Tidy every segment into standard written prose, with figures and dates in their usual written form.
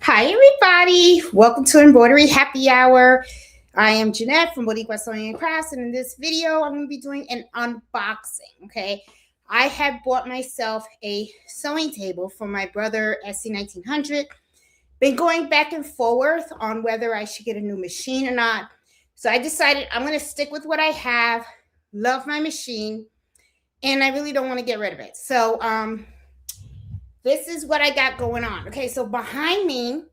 Hi everybody, welcome to Embroidery Happy Hour. I am Jeanette from Boutique by Sewing and Crafts, and in this video I'm going to be doing an unboxing. Okay, I have bought myself a sewing table from my Brother SE1900. Been going back and forth on whether I should get a new machine or not. So I decided I'm going to stick with what I have. Love my machine, and I really don't want to get rid of it. So this is what I got going on. Okay, so behind me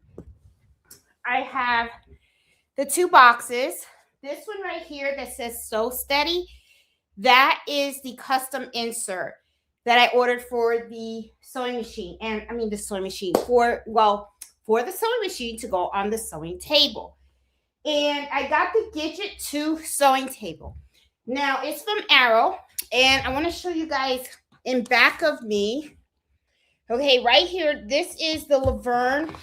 I have the two boxes. This one right here that says Sew Steady, that is the custom insert that I ordered for the sewing machine. And I mean the sewing machine for the sewing machine to go on the sewing table. And I got the Gidget 2 sewing table. Now it's from Arrow, and I want to show you guys in back of me. Okay, right here, this is the Laverne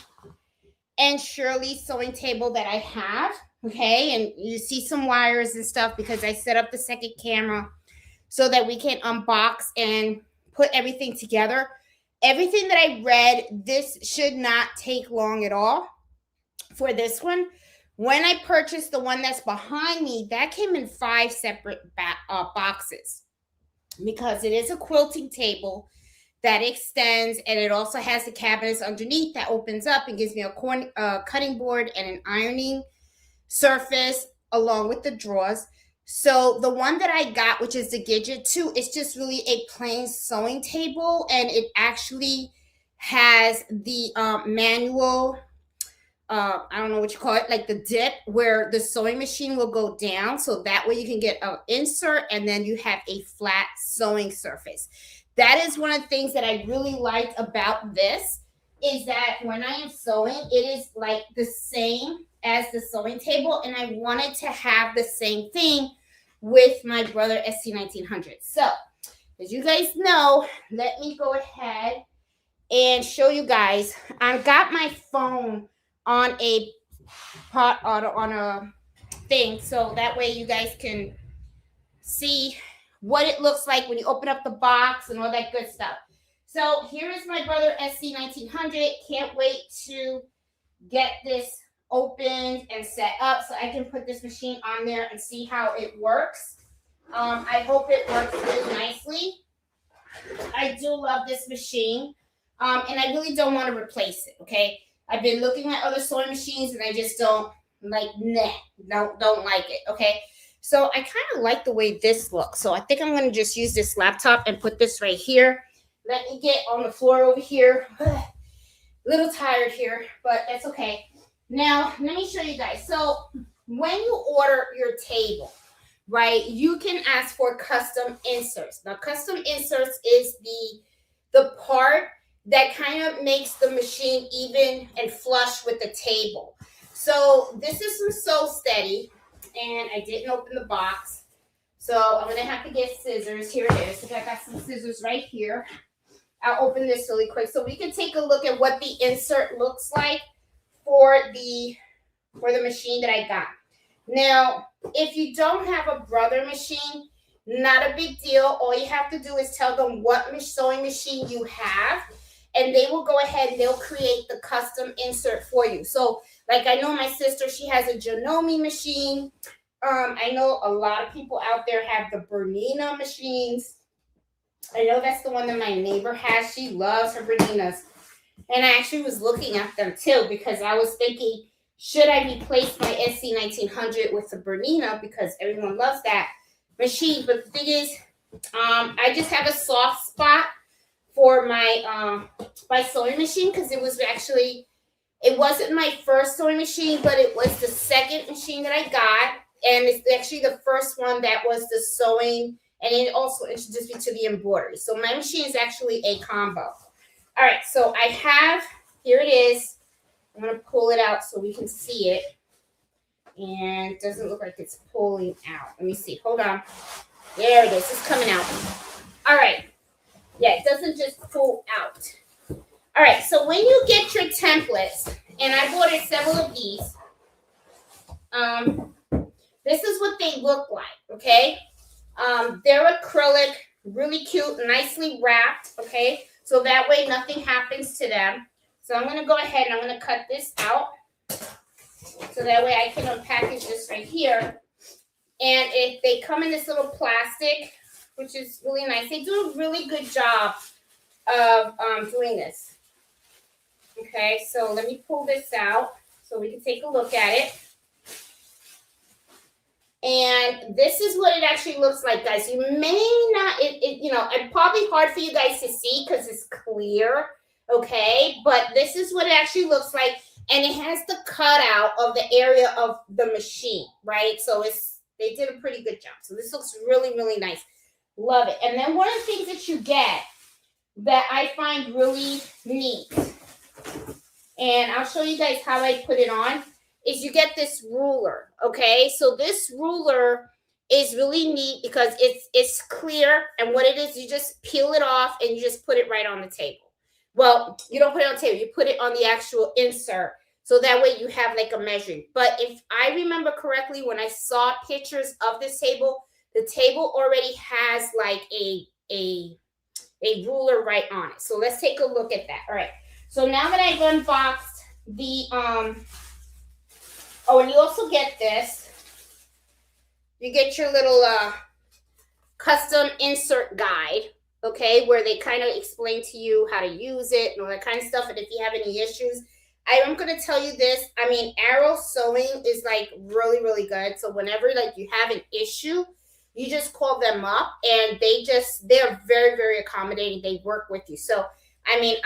and Shirley sewing table that I have. Okay, and you see some wires and stuff because I set up the second camera so that we can unbox and put everything together. Everything that I read, this should not take long at all for this one. When I purchased the one that's behind me, that came in 5 separate boxes because it is a quilting table that extends, and it also has the cabinets underneath that opens up and gives me a cutting board and an ironing surface along with the drawers. So the one that I got, which is the Gidget 2, is just really a plain sewing table, and it actually has the manual, I don't know what you call it, like the dip where the sewing machine will go down, so that way you can get an insert and then you have a flat sewing surface. That is one of the things that I really liked about this, is that when I am sewing, it is like the same as the sewing table, and I wanted to have the same thing with my Brother SE1900. So, as you guys know, let me go ahead and show you guys. I've got my phone on a thing, so that way you guys can see what it looks like when you open up the box and all that good stuff. So here is my Brother SE1900. Can't wait to get this opened and set up so I can put this machine on there and see how it works. I hope it works really nicely. I do love this machine, and I really don't want to replace it. Okay, I've been looking at other sewing machines and I just don't like, don't like it. Okay, so I kind of like the way this looks, so I think I'm going to just use this laptop and put this right here. Let me get on the floor over here. A little tired here, but that's okay. Now, let me show you guys. So when you order your table, right, you can ask for custom inserts. Now, custom inserts is the part that kind of makes the machine even and flush with the table. So this is from Sew Steady, and I didn't open the box, so I'm going to have to get scissors. Here it is. I got some scissors right here. I'll open this really quick so we can take a look at what the insert looks like for the machine that I got. Now, if you don't have a Brother machine, not a big deal. All you have to do is tell them what sewing machine you have, and they will go ahead and they'll create the custom insert for you. So, like, I know my sister, she has a Janome machine. I know a lot of people out there have the Bernina machines. I know that's the one that my neighbor has. She loves her Berninas. And I actually was looking at them too because I was thinking, should I replace my SE1900 with the Bernina, because everyone loves that machine. But the thing is, I just have a soft spot for my sewing machine because it wasn't my first sewing machine, but it was the second machine that I got. And it's actually the first one that was the sewing, and it also introduced me to the embroidery. So my machine is actually a combo. All right, so I have, here it is. I'm going to pull it out so we can see it. And it doesn't look like it's pulling out. Let me see. Hold on. There it is. It's coming out. All right. Yeah, it doesn't just pull out. All right, so when you get your templates, and I ordered several of these, this is what they look like, okay? They're acrylic, really cute, nicely wrapped, okay? So that way nothing happens to them. So I'm going to go ahead and I'm going to cut this out. So that way I can unpackage this right here. And if they come in this little plastic, which is really nice. They do a really good job of doing this. Okay, so let me pull this out so we can take a look at it. And this is what it actually looks like, guys. You may not, it's probably hard for you guys to see because it's clear, okay? But this is what it actually looks like. And it has the cutout of the area of the machine, right? So they did a pretty good job. So this looks really, really nice. Love it. And then one of the things that you get that I find really neat, and I'll show you guys how I put it on, is you get this ruler, okay? So this ruler is really neat because it's clear, and what it is, you just peel it off and you just put it right on the table. Well, you don't put it on the table, you put it on the actual insert, so that way you have like a measuring. But if I remember correctly, when I saw pictures of this table, the table already has like a ruler right on it. So let's take a look at that. All right. So now that I've unboxed the oh, and you also get this. You get your little custom insert guide, okay, where they kind of explain to you how to use it and all that kind of stuff. And if you have any issues, I'm going to tell you this. I mean, Arrow Sewing is like really, really good. So whenever like you have an issue, you just call them up and they're very, very accommodating. They work with you. So, I mean,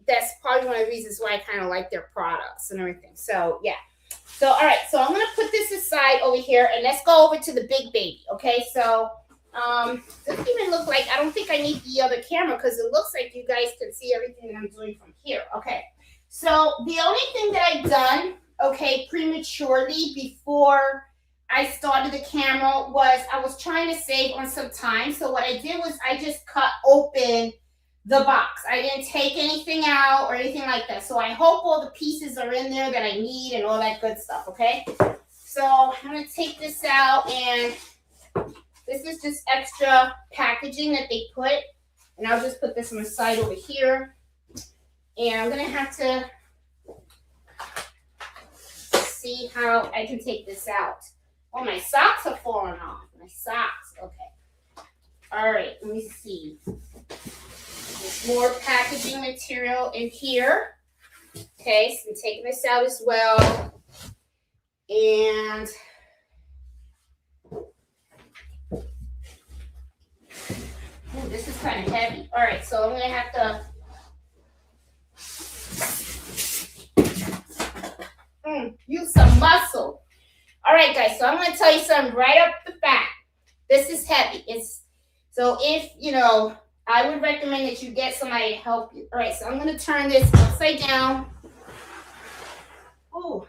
that's probably one of the reasons why I kind of like their products and everything. So, yeah. So, all right. So, I'm going to put this aside over here and let's go over to the big baby. Okay. So, doesn't even look like, I don't think I need the other camera because it looks like you guys can see everything that I'm doing from here. Okay. So, the only thing that I've done, okay, prematurely before I started the camera was I was trying to save on some time. So what I did was I just cut open the box. I didn't take anything out or anything like that. So I hope all the pieces are in there that I need and all that good stuff, okay? So I'm going to take this out, and this is just extra packaging that they put. And I'll just put this on the side over here. And I'm going to have to see how I can take this out. Oh, my socks are falling off. My socks. Okay. All right. Let me see. There's more packaging material in here. Okay. So I'm taking this out as well. And ooh, this is kind of heavy. All right. So I'm going to have to use some muscle. All right, guys, so I'm going to tell you something right up the bat. This is heavy. So if, I would recommend that you get somebody to help you. All right, so I'm going to turn this upside down. Oh,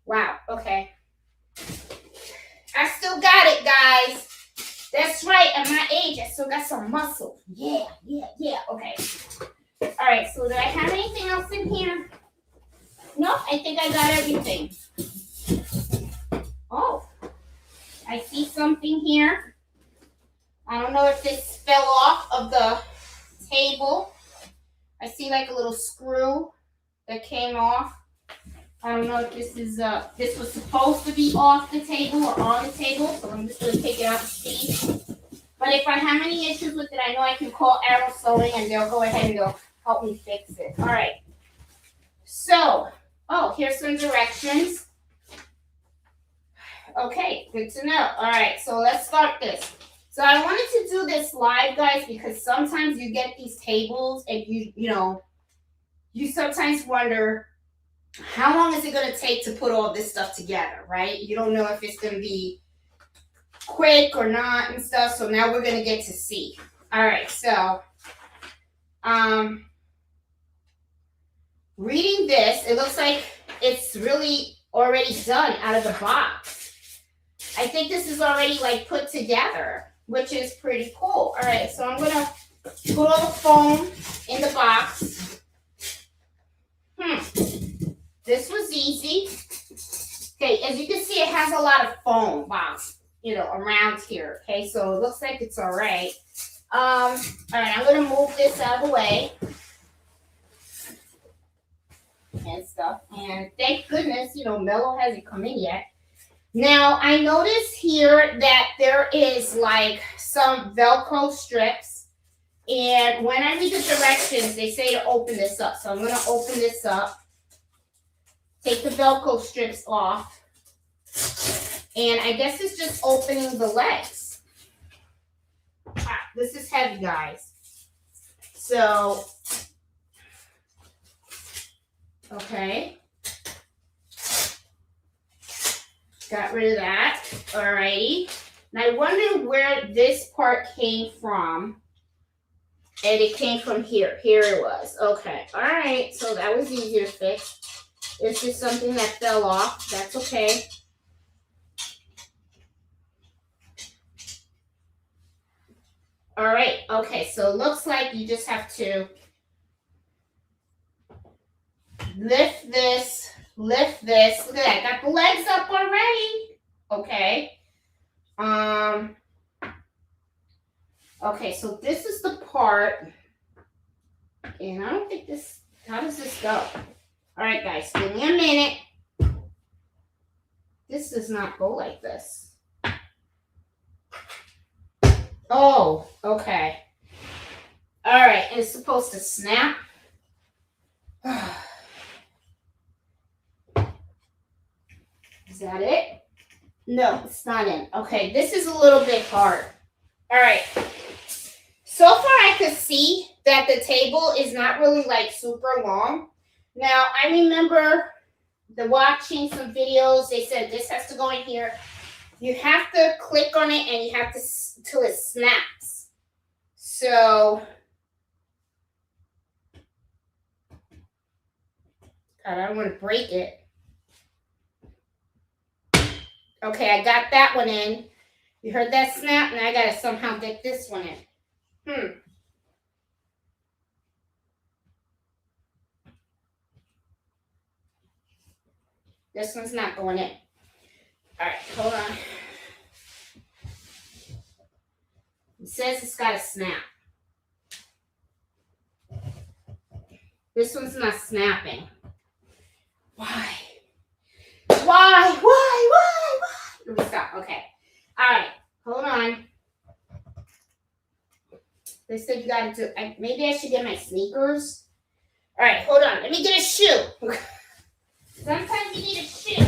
wow, okay. I still got it, guys. That's right, at my age, I still got some muscle. Yeah, okay. All right, so do I have anything else in here? No, I think I got everything. Oh, I see something here. I don't know if this fell off of the table. I see like a little screw that came off. I don't know if this was supposed to be off the table or on the table, so I'm just going to take it out and see. But if I have any issues with it, I know I can call Arrow Sewing and they'll go ahead and they'll help me fix it. All right. So, here's some directions. Okay, good to know. All right, so let's start this. So I wanted to do this live, guys, because sometimes you get these tables and you sometimes wonder, how long is it going to take to put all this stuff together, right? You don't know if it's going to be quick or not and stuff. So now we're going to get to see. All right, so reading this, it looks like it's really already done out of the box. I think this is already like put together, which is pretty cool. All right, so I'm going to put all the foam in the box. This was easy. Okay, as you can see, it has a lot of foam box. you know, around here. Okay, so it looks like it's all right. All right, I'm gonna move this out of the way and stuff. And thank goodness, you know, Mello hasn't come in yet. Now I notice here that there is like some Velcro strips, and when I read the directions, they say to open this up. So I'm gonna open this up, take the Velcro strips off, and I guess it's just opening the legs. Ah, this is heavy, guys. So, okay. Got rid of that. Alrighty. And I wonder where this part came from. And it came from here. Here it was. Okay. Alright. So that was easier to fix. It's just something that fell off. That's okay. Alright. Okay. So it looks like you just have to lift this. Lift this. Look at that. Got the legs up already. Okay. Okay, so this is the part. And I don't think this, how does this go? All right, guys, give me a minute. This does not go like this. Oh, okay. All right, and it's supposed to snap. Is that it? No, it's not in. Okay, this is a little bit hard. All right. So far, I could see that the table is not really like super long. Now, I remember watching some videos. They said this has to go in here. You have to click on it and you have to till it snaps. So, God, I don't want to break it. Okay, I got that one in. You heard that snap? Now I got to somehow get this one in. This one's not going in. All right, hold on. It says it's got to snap. This one's not snapping. Why? Let me stop. Okay. All right. Hold on. They said you got to do. Maybe I should get my sneakers. All right. Hold on. Let me get a shoe. Sometimes you need a shoe.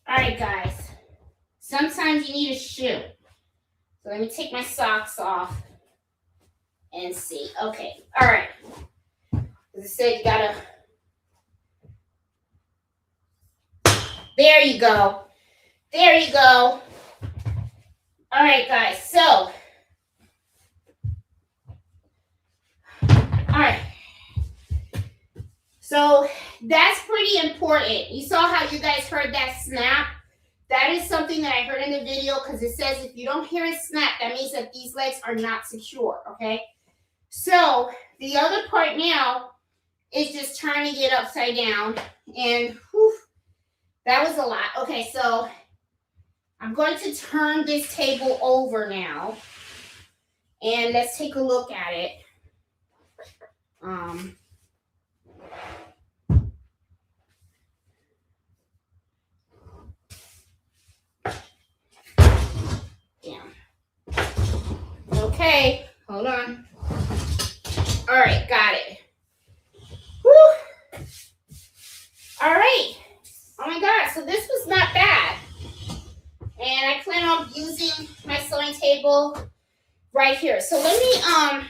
All right, guys. Sometimes you need a shoe. So let me take my socks off and see. Okay. All right. As I said, you gotta. There you go. There you go. All right, guys. So, all right. So that's pretty important. You saw how you guys heard that snap? That is something that I heard in the video because it says if you don't hear it snap, that means that these legs are not secure, okay? So the other part now is just turning it upside down. And whew, that was a lot. Okay, so I'm going to turn this table over now. And let's take a look at it. Okay, hold on. All right, got it. Whew. All right. Oh my God, so this was not bad. And I plan on using my sewing table right here. So let me,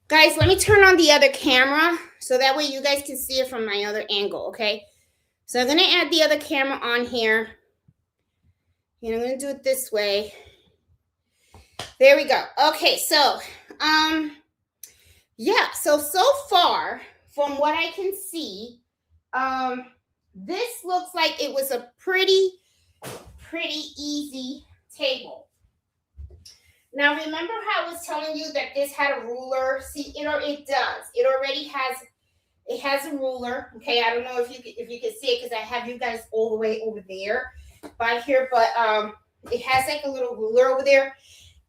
guys, let me turn on the other camera so that way you guys can see it from my other angle, okay? So I'm gonna add the other camera on here. And I'm gonna do it this way. There we go. Okay, so, yeah, so far, from what I can see, this looks like it was a pretty easy table. Now, remember how I was telling you that this had a ruler? See, it does. It already has a ruler. Okay, I don't know if you can see it because I have you guys all the way over there by here, but it has like a little ruler over there.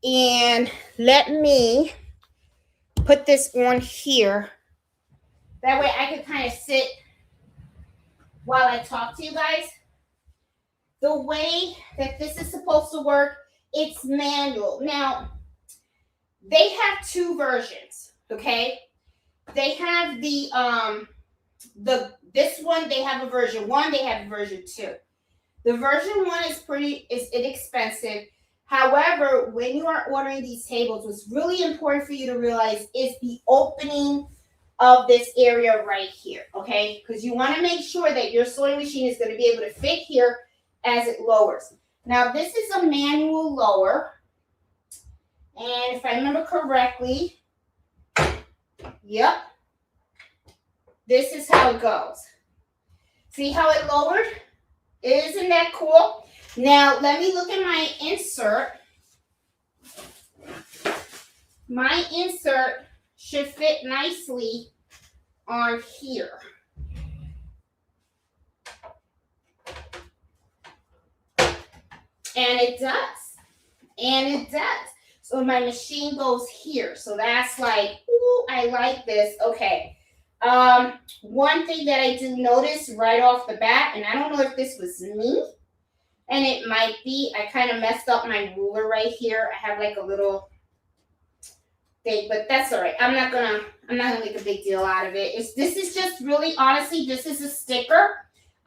And let me put this on here. That way I can kind of sit while I talk to you guys. The way that this is supposed to work, it's manual. Now, they have two versions, okay? They have this one, they have a version 1, they have a version 2. The version 1 is inexpensive. However, when you are ordering these tables, what's really important for you to realize is the opening of this area right here, okay? Because you want to make sure that your sewing machine is going to be able to fit here as it lowers. Now, this is a manual lower. And if I remember correctly, yep, this is how it goes. See how it lowered? Isn't that cool? Now, let me look at my insert. My insert should fit nicely on here. And it does. And it does. So my machine goes here. So that's like, ooh, I like this. Okay. One thing that I do notice right off the bat, and I don't know if this was me, and it might be, I kind of messed up my ruler right here. I have like a little thing, but that's all right. I'm not gonna make a big deal out of it. This is just really, honestly, this is a sticker.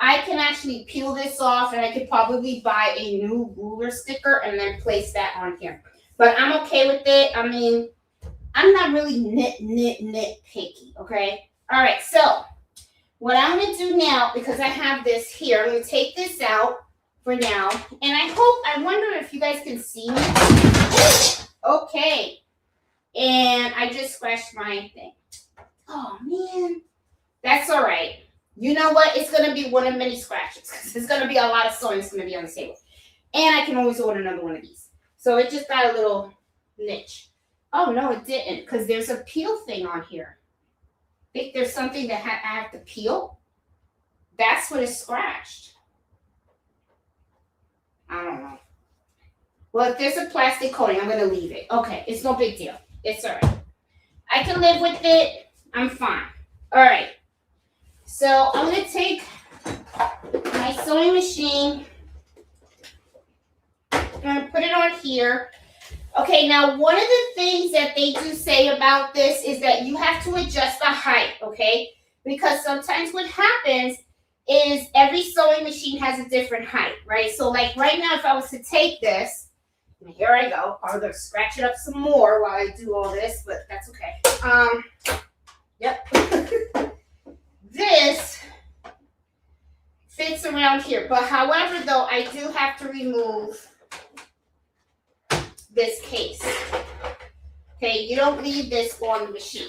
I can actually peel this off, and I could probably buy a new ruler sticker and then place that on here. But I'm okay with it. I mean, I'm not really nitpicky, okay? All right, so what I'm going to do now, because I have this here, I'm going to take this out for now. And I wonder if you guys can see me. Okay. And I just scratched my thing. Oh, man. That's all right. You know what? It's going to be one of many scratches because there's going to be a lot of sewing that's going to be on the table. And I can always order another one of these. So it just got a little niche. Oh, no, it didn't because there's a peel thing on here. I think there's something that I have to peel. That's what is scratched. I don't know. Well, if there's a plastic coating, I'm going to leave it. Okay, it's no big deal. It's all right. I can live with it. I'm fine. All right. So I'm going to take my sewing machine. I'm going to put it on here. Okay, now one of the things that they do say about this is that you have to adjust the height, okay? Because sometimes what happens is every sewing machine has a different height, right? So like right now, if I was to take this, and here I go. I'm going to scratch it up some more while I do all this, but that's okay. Yep. This fits around here. But however, though, I do have to remove this case. Okay, you don't leave this on the machine.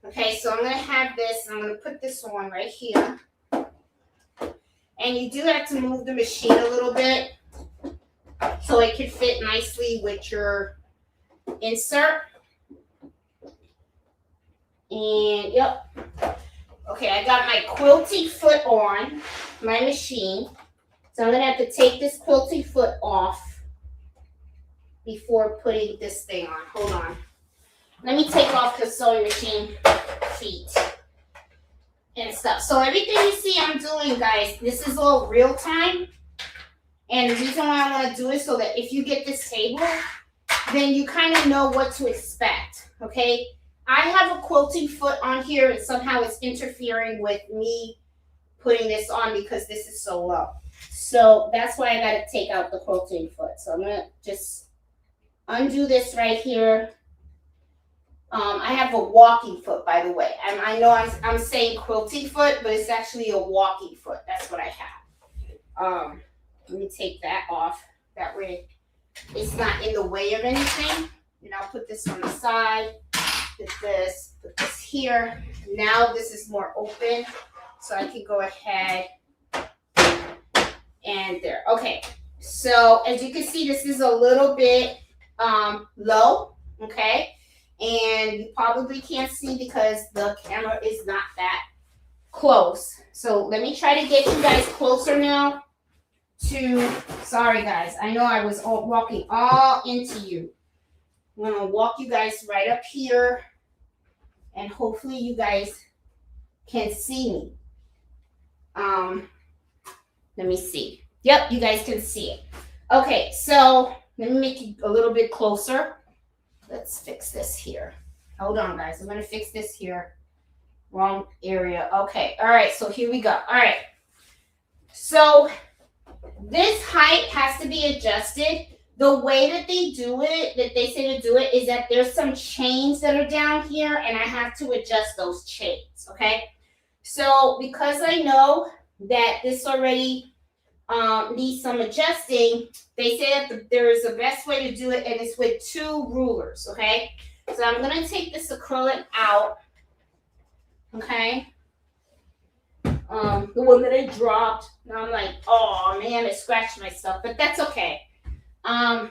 Okay, so I'm going to have this, and I'm going to put this on right here. And you do have to move the machine a little bit so it can fit nicely with your insert. And yep. Okay, I got my quilting foot on my machine. So I'm going to have to take this quilting foot off before putting this thing on. Hold on. Let me take off the sewing machine feet and stuff. So everything you see I'm doing, guys, this is all real time. And the reason why I want to do it so that if you get this table, then you kind of know what to expect, okay? I have a quilting foot on here, and somehow it's interfering with me putting this on because this is so low. So that's why I got to take out the quilting foot. So I'm going to just undo this right here. I have a walking foot, by the way. And I know I'm saying quilting foot, but it's actually a walking foot. That's what I have. Let me take that off. That way it's not in the way of anything. And I'll put this on the side. Put this here. Now this is more open. So I can go ahead and there. Okay. So as you can see, this is a little bit low. Okay. And you probably can't see because the camera is not that close. So let me try to get you guys closer now to, sorry guys, I know I was walking all into you. I'm gonna walk you guys right up here and hopefully you guys can see me. Let me see. Yep, you guys can see it. Okay, so let me make it a little bit closer. Let's fix this here. Hold on, guys. I'm gonna fix this here. Wrong area. Okay, all right, so here we go. All right, so this height has to be adjusted. The way that they do it, that they say to do it, is that there's some chains that are down here, and I have to adjust those chains, okay? So because I know that this already needs some adjusting, they say that there is a best way to do it, and it's with 2 rulers, okay? So I'm going to take this acrylic out, okay? The one that I dropped. Now I'm like, oh man, I scratched myself, but that's okay. I'm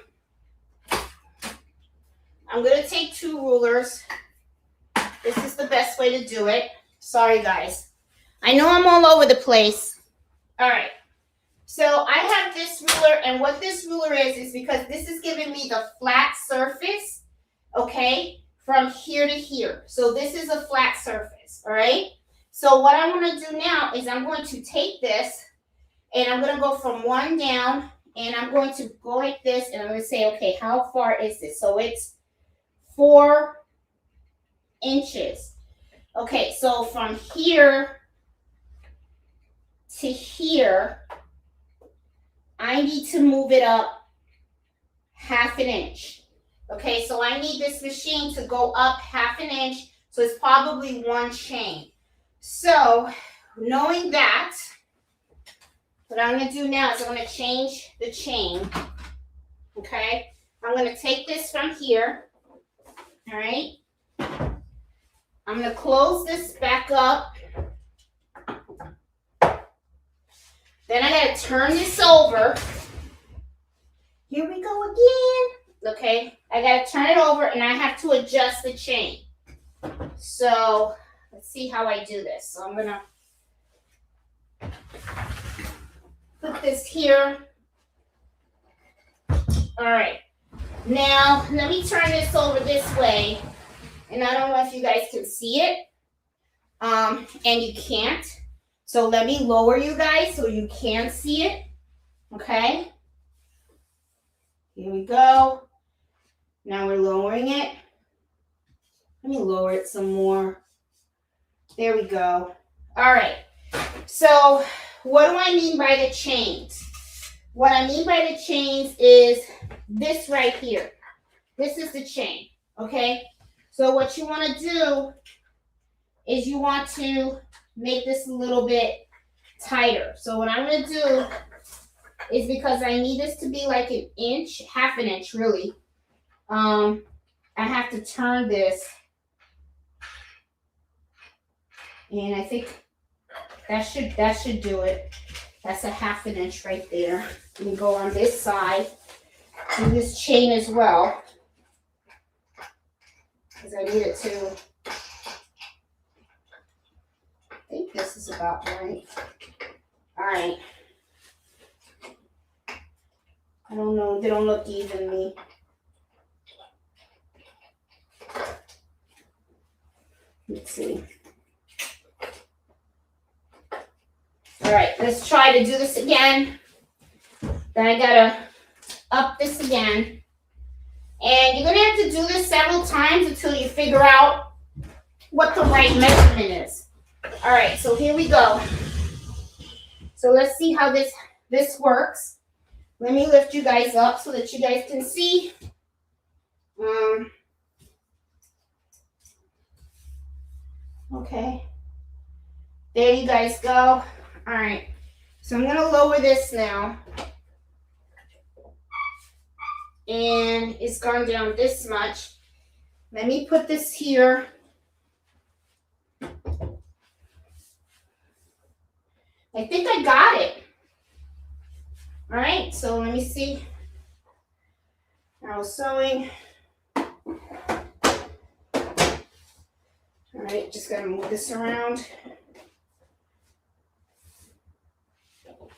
going to take 2 rulers. This is the best way to do it. Sorry, guys. I know I'm all over the place. All right. So I have this ruler, and what this ruler is because this is giving me the flat surface, okay, from here to here. So this is a flat surface, all right? So what I want to do now is I'm going to take this, and I'm going to go from 1 down, and I'm going to go like this, and I'm going to say, okay, how far is this? So it's 4 inches. Okay, so from here to here, I need to move it up 1/2 inch. Okay, so I need this machine to go up 1/2 inch, so it's probably 1 chain. So knowing that, what I'm going to do now is I'm going to change the chain. Okay, I'm going to take this from here. All right, I'm going to close this back up. Then I got to turn this over. Here we go again. Okay, I got to turn it over, and I have to adjust the chain. So let's see how I do this. So I'm going to put this here. All right. Now, let me turn this over this way. And I don't know if you guys can see it. And you can't. So let me lower you guys so you can see it. Okay. Here we go. Now we're lowering it. Let me lower it some more. There we go. All right. So what do I mean by the chains? What I mean by the chains is this right here. This is the chain. Okay. So what you want to do is you want to make this a little bit tighter. So what I'm going to do is, because I need this to be like 1 inch, 1/2 inch really, I have to turn this, and I think that should do it. That's 1/2 inch right there. Let me go on this side, do this chain as well, because I need it to. I think this is about right. All right. I don't know. They don't look evenly. Let's see. All right. Let's try to do this again. Then I gotta up this again. And you're gonna have to do this several times until you figure out what the right measurement is. All right, so here we go. So let's see how this works. Let me lift you guys up so that you guys can see. Okay. There you guys go. All right. So I'm going to lower this now. And it's gone down this much. Let me put this here. I think I got it. All right, so let me see. I was sewing. All right, just gotta move this around.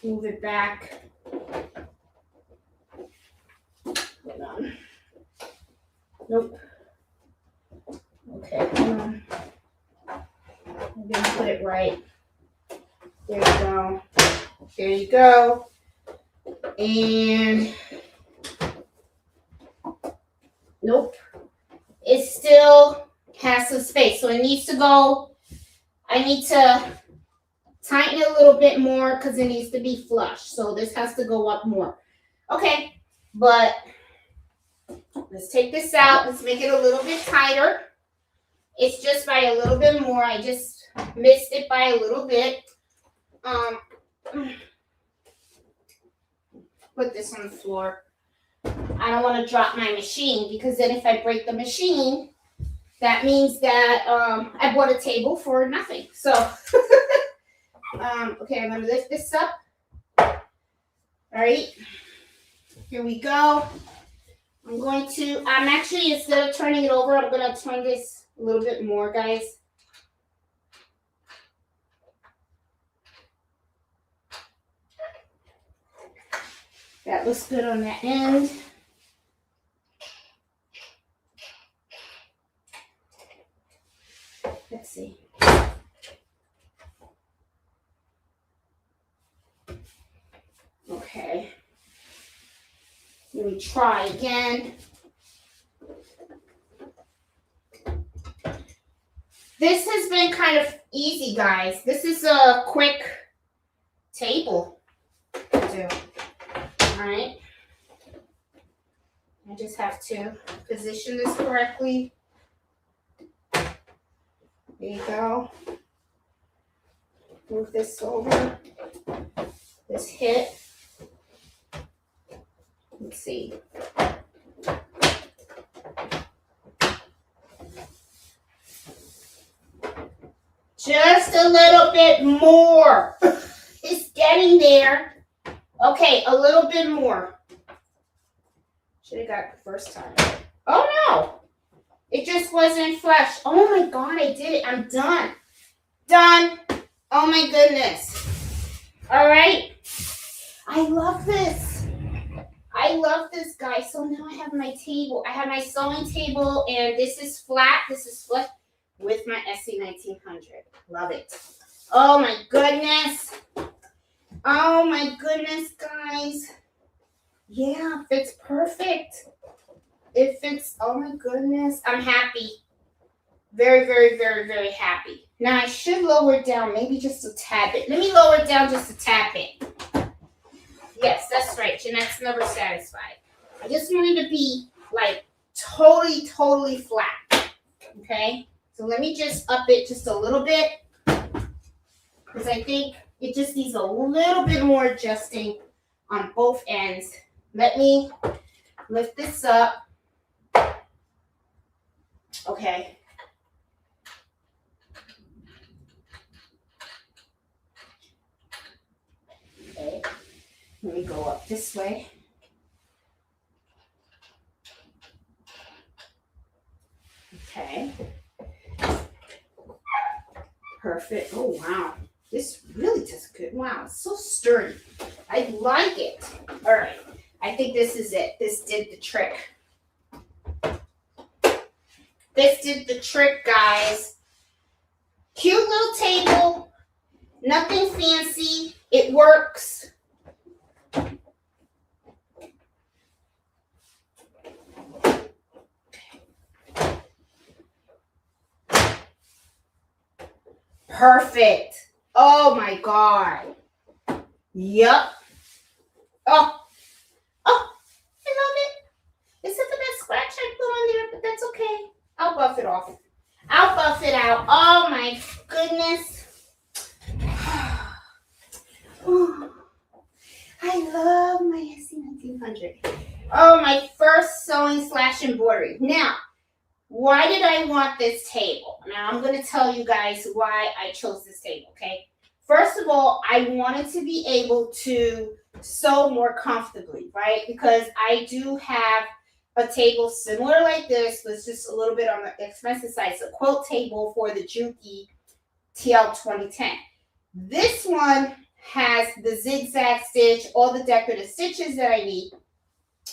Move it back. Hold on. Nope. Okay, hold on. I'm gonna put it right. There you go. There you go. And nope. It still has some space. So it needs to go. I need to tighten it a little bit more because it needs to be flush. So this has to go up more. Okay, but let's take this out. Let's make it a little bit tighter. It's just by a little bit more. I just missed it by a little bit. Put this on the floor. I don't want to drop my machine because then if I break the machine, that means that I bought a table for nothing. So, okay, I'm going to lift this up. All right, here we go. I'm actually, instead of turning it over, I'm going to turn this a little bit more, guys. That looks good on that end. Let's see. Okay. Let me try again. This has been kind of easy, guys. This is a quick table to do. All right. I just have to position this correctly. There you go. Move this over. This hit. Let's see. Just a little bit more. It's getting there. Okay, a little bit more. Should have got it the first time. Oh no! It just wasn't flush. Oh my God, I did it. I'm done. Done. Oh my goodness. All right. I love this. I love this, guys. So now I have my table. I have my sewing table, and this is flat. This is flat with my SE1900. Love it. Oh my goodness. Oh my goodness, guys. Yeah, fits perfect. It fits. Oh my goodness. I'm happy. Very, very, very, very happy. Now I should lower it down maybe just a tad bit. Let me lower it down just a tad bit. Yes, that's right. Jeanette's never satisfied. I just wanted to be like totally, totally flat. Okay? So let me just up it just a little bit. Because I think it just needs a little bit more adjusting on both ends. Let me lift this up. Okay. Okay. Let me go up this way. Okay. Perfect. Oh, wow. This really does good. Wow, it's so sturdy. I like it. All right. I think this is it. This did the trick. This did the trick, guys. Cute little table. Nothing fancy. It works. Perfect. Oh my God. Yup. Oh. Oh, I love it. Is it the best scratch I put on there? But that's okay. I'll buff it off. I'll buff it out. Oh my goodness. Oh, I love my SE1900. Oh, my first sewing / embroidery. Now, why did I want this table? Now, I'm going to tell you guys why I chose this table, okay? First of all, I wanted to be able to sew more comfortably, right? Because I do have a table similar like this, but it's just a little bit on the expensive side. It's a quilt table for the Juki TL 2010. This one has the zigzag stitch, all the decorative stitches that I need.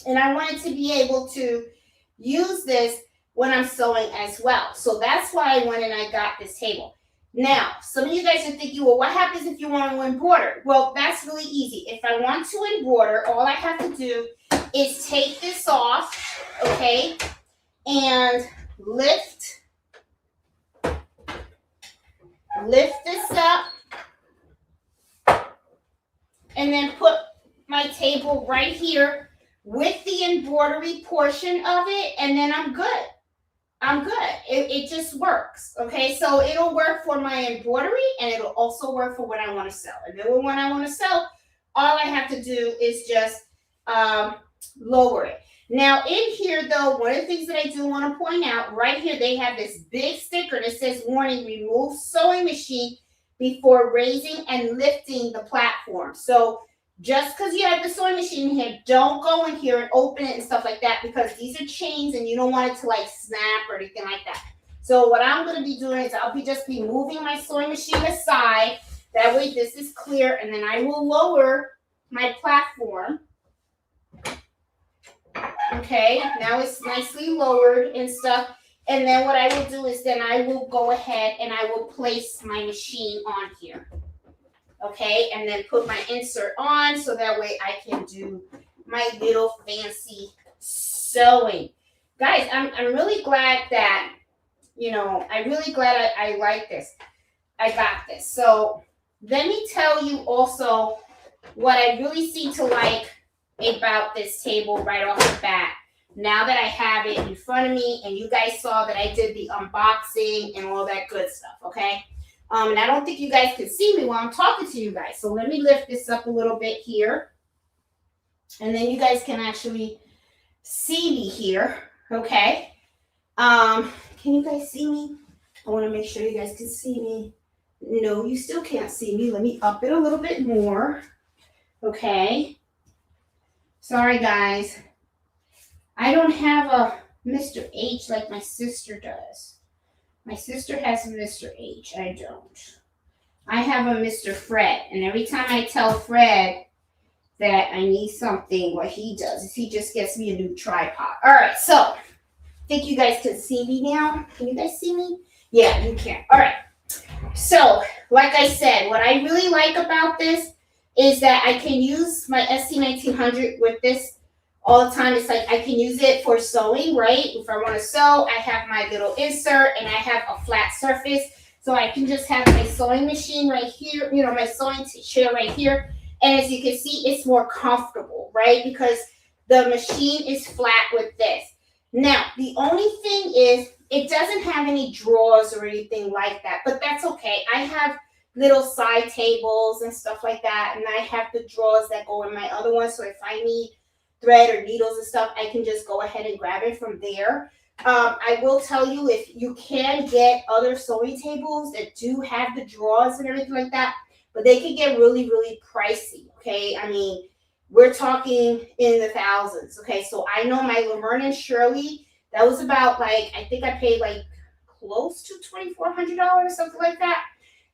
And I wanted to be able to use this when I'm sewing as well. So that's why I went and I got this table. Now, some of you guys are thinking, well, what happens if you want to embroider? Well, that's really easy. If I want to embroider, all I have to do is take this off, okay, and lift this up, and then put my table right here with the embroidery portion of it, and then I'm good. I'm good. It just works. Okay, so it'll work for my embroidery, and it'll also work for when I want to sew. And then when I want to sew, all I have to do is just lower it. Now in here though, one of the things that I do want to point out, right here they have this big sticker that says, warning, remove sewing machine before raising and lifting the platform. So just because you have the sewing machine in here, don't go in here and open it and stuff like that, because these are chains and you don't want it to like snap or anything like that. So what I'm going to be doing is I'll just be moving my sewing machine aside. That way this is clear, and then I will lower my platform. Okay, now it's nicely lowered and stuff. And then what I will do is then I will go ahead and I will place my machine on here. Okay, and then put my insert on so that way I can do my little fancy sewing. Guys, I'm really glad that, I'm really glad I like this. I got this. So let me tell you also what I really seem to like about this table right off the bat. Now that I have it in front of me, and you guys saw that I did the unboxing and all that good stuff, okay? And I don't think you guys can see me while I'm talking to you guys. So let me lift this up a little bit here. And then you guys can actually see me here, okay? Can you guys see me? I want to make sure you guys can see me. No, you still can't see me. Let me up it a little bit more, okay? Sorry, guys. I don't have a Mr. H like my sister does. My sister has a Mr. H. I don't. I have a Mr. Fred. And every time I tell Fred that I need something, what he does is he just gets me a new tripod. All right, so I think you guys can see me now. Can you guys see me? Yeah, you can. All right. So, like I said, what I really like about this is that I can use my SE1900 with this all the time. It's like I can use it for sewing, right? If I want to sew, I have my little insert and I have a flat surface. So I can just have my sewing machine right here, my sewing chair right here. And as you can see, it's more comfortable, right? Because the machine is flat with this. Now, the only thing is it doesn't have any drawers or anything like that, but that's okay. I have little side tables and stuff like that. And I have the drawers that go in my other one. So if I need thread or needles and stuff, I can just go ahead and grab it from there. I will tell you, if you can get other sewing tables that do have the drawers and everything like that, but they can get really, really pricey, okay? I mean, we're talking in the thousands, okay? So I know my Laverne and Shirley, that was about like, I think I paid like close to $2,400, something like that.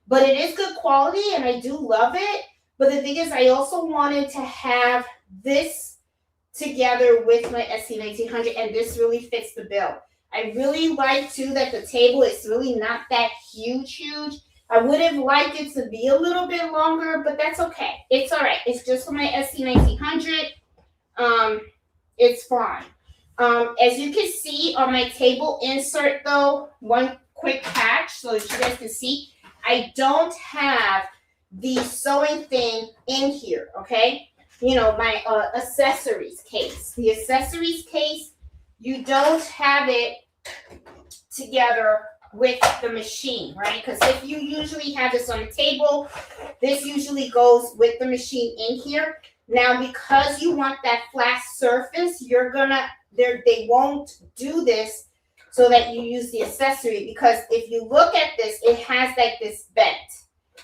But it is good quality and I do love it. But the thing is, I also wanted to have this together with my SE1900, and this really fits the bill. I really like too that the table is really not that huge. I would have liked it to be a little bit longer, but that's okay. It's all right. It's just for my SE1900. It's fine. As you can see on my table insert though, one quick catch so that you guys can see, I don't have the sewing thing in here, okay? My accessories case. The accessories case, you don't have it together with the machine, right? Because if you usually have this on the table, this usually goes with the machine in here. Now, because you want that flat surface, they won't do this so that you use the accessory, because if you look at this, it has like this bent.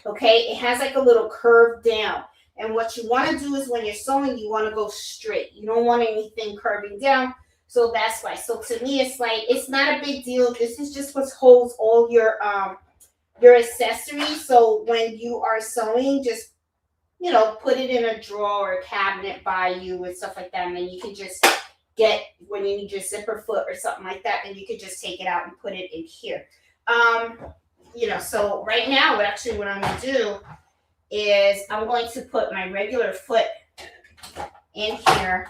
Okay, it has like a little curve down. And what you want to do is when you're sewing, you want to go straight. You don't want anything curving down. So that's why. So to me, it's like, it's not a big deal. This is just what holds all your accessories. So when you are sewing, just, you know, put it in a drawer or a cabinet by you and stuff like that. And then you can just get, when you need your zipper foot or something like that, then you could just take it out and put it in here. You know, so right now, what I'm going to do is I'm going to put my regular foot in here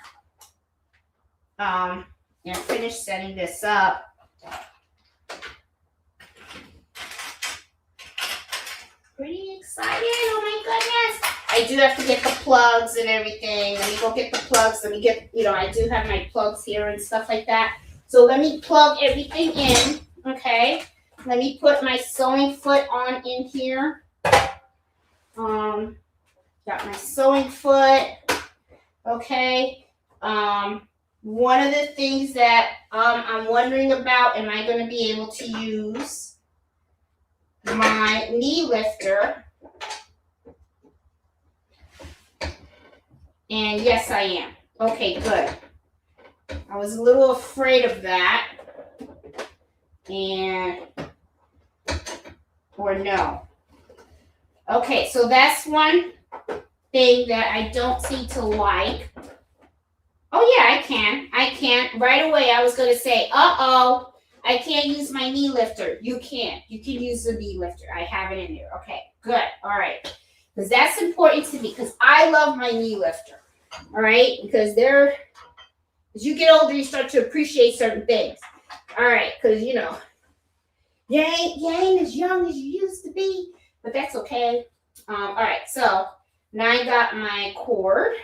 and finish setting this up. Pretty excited. Oh my goodness. I do have to get the plugs and everything. Let me go get the plugs. Let me get, you know, I do have my plugs here and stuff like that. So let me plug everything in. Okay. Let me put my sewing foot on in here. Got my sewing foot. Okay. One of the things that I'm wondering about, am I going to be able to use my knee lifter? And yes, I am. Okay, good. I was a little afraid of that. And, or no. Okay, so that's one thing that I don't seem to like. Oh yeah, I can. Right away, I was going to say, uh-oh, I can't use my knee lifter. You can. You can use the knee lifter. I have it in there. Okay, good. All right. Because that's important to me, because I love my knee lifter. All right? Because as you get older, you start to appreciate certain things. All right, because, you know, you ain't as young as you used to be, but that's okay. All right, so now I got my cord.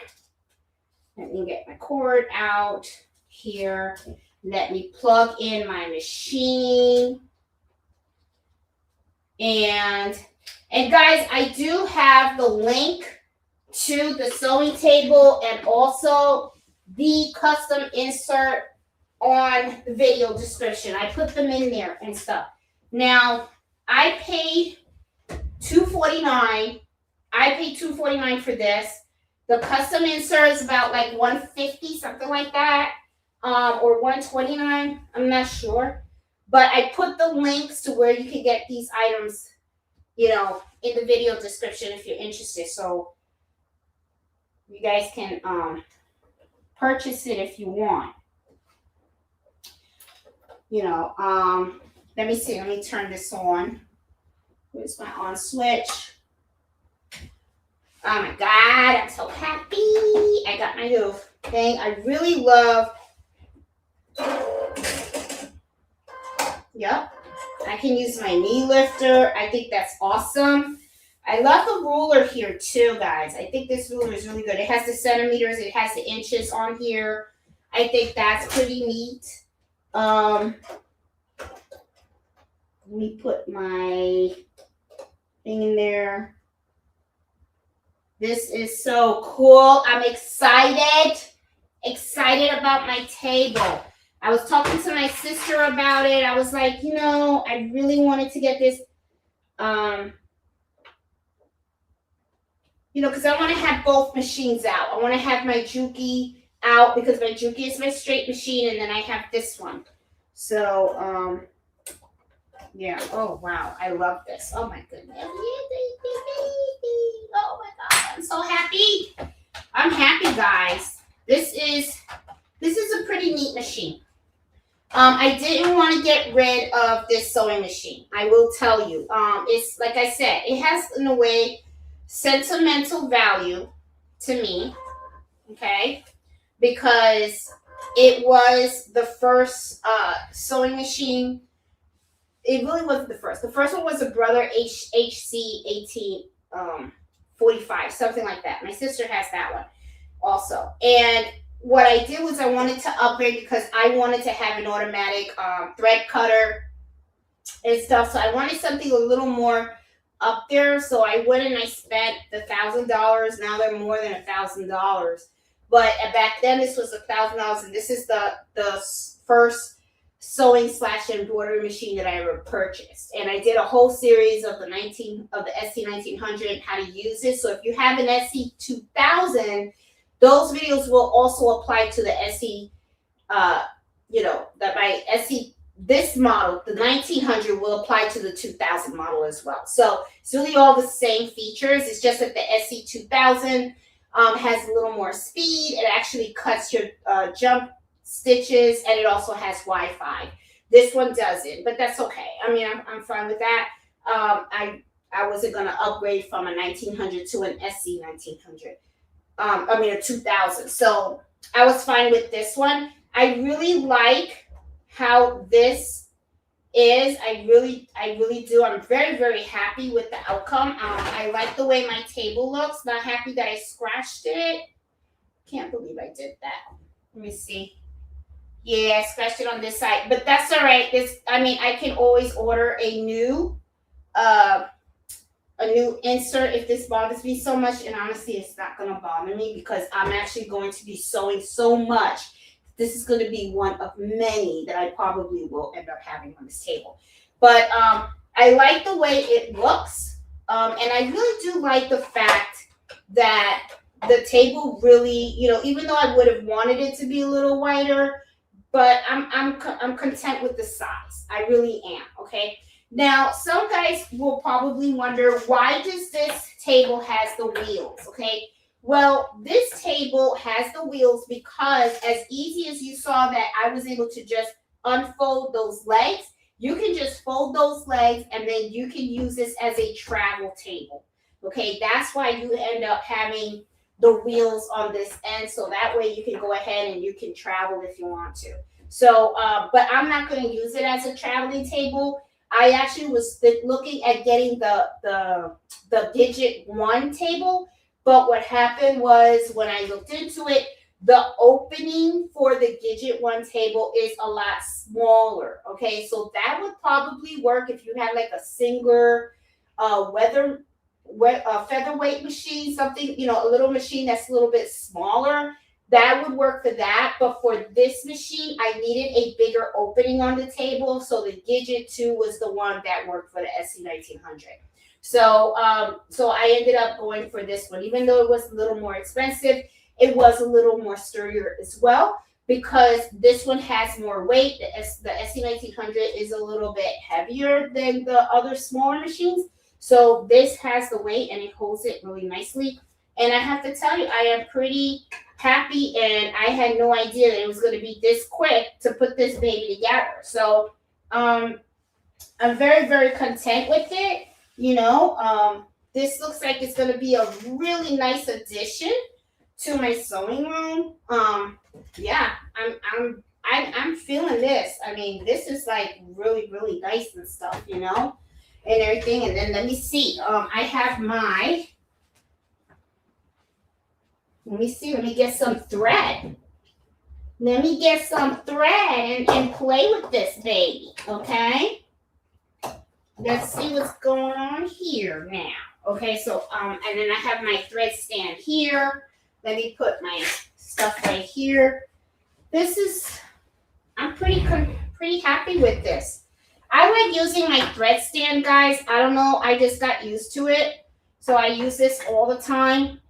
Let me get my cord out here. Let me plug in my machine. And guys, I do have the link to the sewing table and also the custom insert on the video description. I put them in there and stuff. Now, I paid $249. I paid $249 for this. The custom insert is about like $150, something like that, or $129. I'm not sure. But I put the links to where you can get these items, you know, in the video description if you're interested. So you guys can purchase it if you want. You know, let me see. Let me turn this on. Where's my on switch? Oh my God, I'm so happy. I got my new thing. I really love. Yep. I can use my knee lifter. I think that's awesome. I love the ruler here too, guys. I think this ruler is really good. It has the centimeters. It has the inches on here. I think that's pretty neat. Let me put my thing in there. This is so cool. I'm excited about my table. I was talking to my sister about it. I was like, you know, I really wanted to get this, you know, because I want to have both machines out. I want to have my Juki out because my Juki is my straight machine, and then I have this one. So, yeah. Oh, wow. I love this. Oh, my goodness. Oh, my God. I'm so happy. I'm happy, guys. This is a pretty neat machine. I didn't want to get rid of this sewing machine. I will tell you. It's, like I said, it has, in a way, sentimental value to me. Okay? Because it was the first sewing machine. It really wasn't the first. The first one was a Brother SE1900, something like that. My sister has that one also. And what I did was I wanted to upgrade because I wanted to have an automatic thread cutter and stuff. So I wanted something a little more up there. So I went and I spent the $1,000. Now they're more than $1,000. But back then this was $1,000, and this is the first sewing / embroidery machine that I ever purchased. And I did a whole series of the SE1900 how to use it. So if you have an SE2000, those videos will also apply to the SE, that my SE, this model, the 1900 will apply to the 2000 model as well. So it's really all the same features. It's just that the SE2000 has a little more speed. It actually cuts your jump stitches, and it also has Wi-Fi. This one doesn't, but that's okay. I mean, I'm fine with that. I wasn't gonna upgrade from a 1900 to an SE1900. A 2000. So I was fine with this one. I really like how this is. I really do. I'm very, very happy with the outcome. I like the way my table looks. Not happy that I scratched it. Can't believe I did that. Let me see. Yeah, I scratched it on this side, but that's all right. I can always order a new insert if this bothers me so much. And honestly, it's not going to bother me because I'm actually going to be sewing so much. This is going to be one of many that I probably will end up having on this table. But I like the way it looks. And I really do like the fact that the table really, even though I would have wanted it to be a little wider, but I'm content with the size. I really am. Okay. Now, some guys will probably wonder, why does this table has the wheels? Okay. Well, this table has the wheels because as easy as you saw that I was able to just unfold those legs, you can just fold those legs and then you can use this as a travel table. Okay. That's why you end up having the wheels on this end, so that way you can go ahead and you can travel if you want to. So, but I'm not going to use it as a traveling table. I actually was looking at getting the Gidget 1 table, but what happened was when I looked into it, the opening for the Gidget 1 table is a lot smaller. Okay, so that would probably work if you had like a singular featherweight machine, something, a little machine that's a little bit smaller. That would work for that. But for this machine, I needed a bigger opening on the table. So the Gidget 2 was the one that worked for the SE1900. So I ended up going for this one. Even though it was a little more expensive, it was a little more sturdier as well because this one has more weight. The SE1900 is a little bit heavier than the other smaller machines. So this has the weight and it holds it really nicely. And I have to tell you, I am pretty happy, and I had no idea that it was going to be this quick to put this baby together. So I'm very, very content with it. This looks like it's going to be a really nice addition to my sewing room. Yeah, I'm feeling this. I mean, this is like really, really nice and stuff, and everything. And then let me see. I have let me get some thread. Let me get some thread and play with this baby, okay? Let's see what's going on here now. Okay, so, and then I have my thread stand here. Let me put my stuff right here. I'm pretty happy with this. I like using my thread stand, guys. I don't know. I just got used to it. So I use this all the time.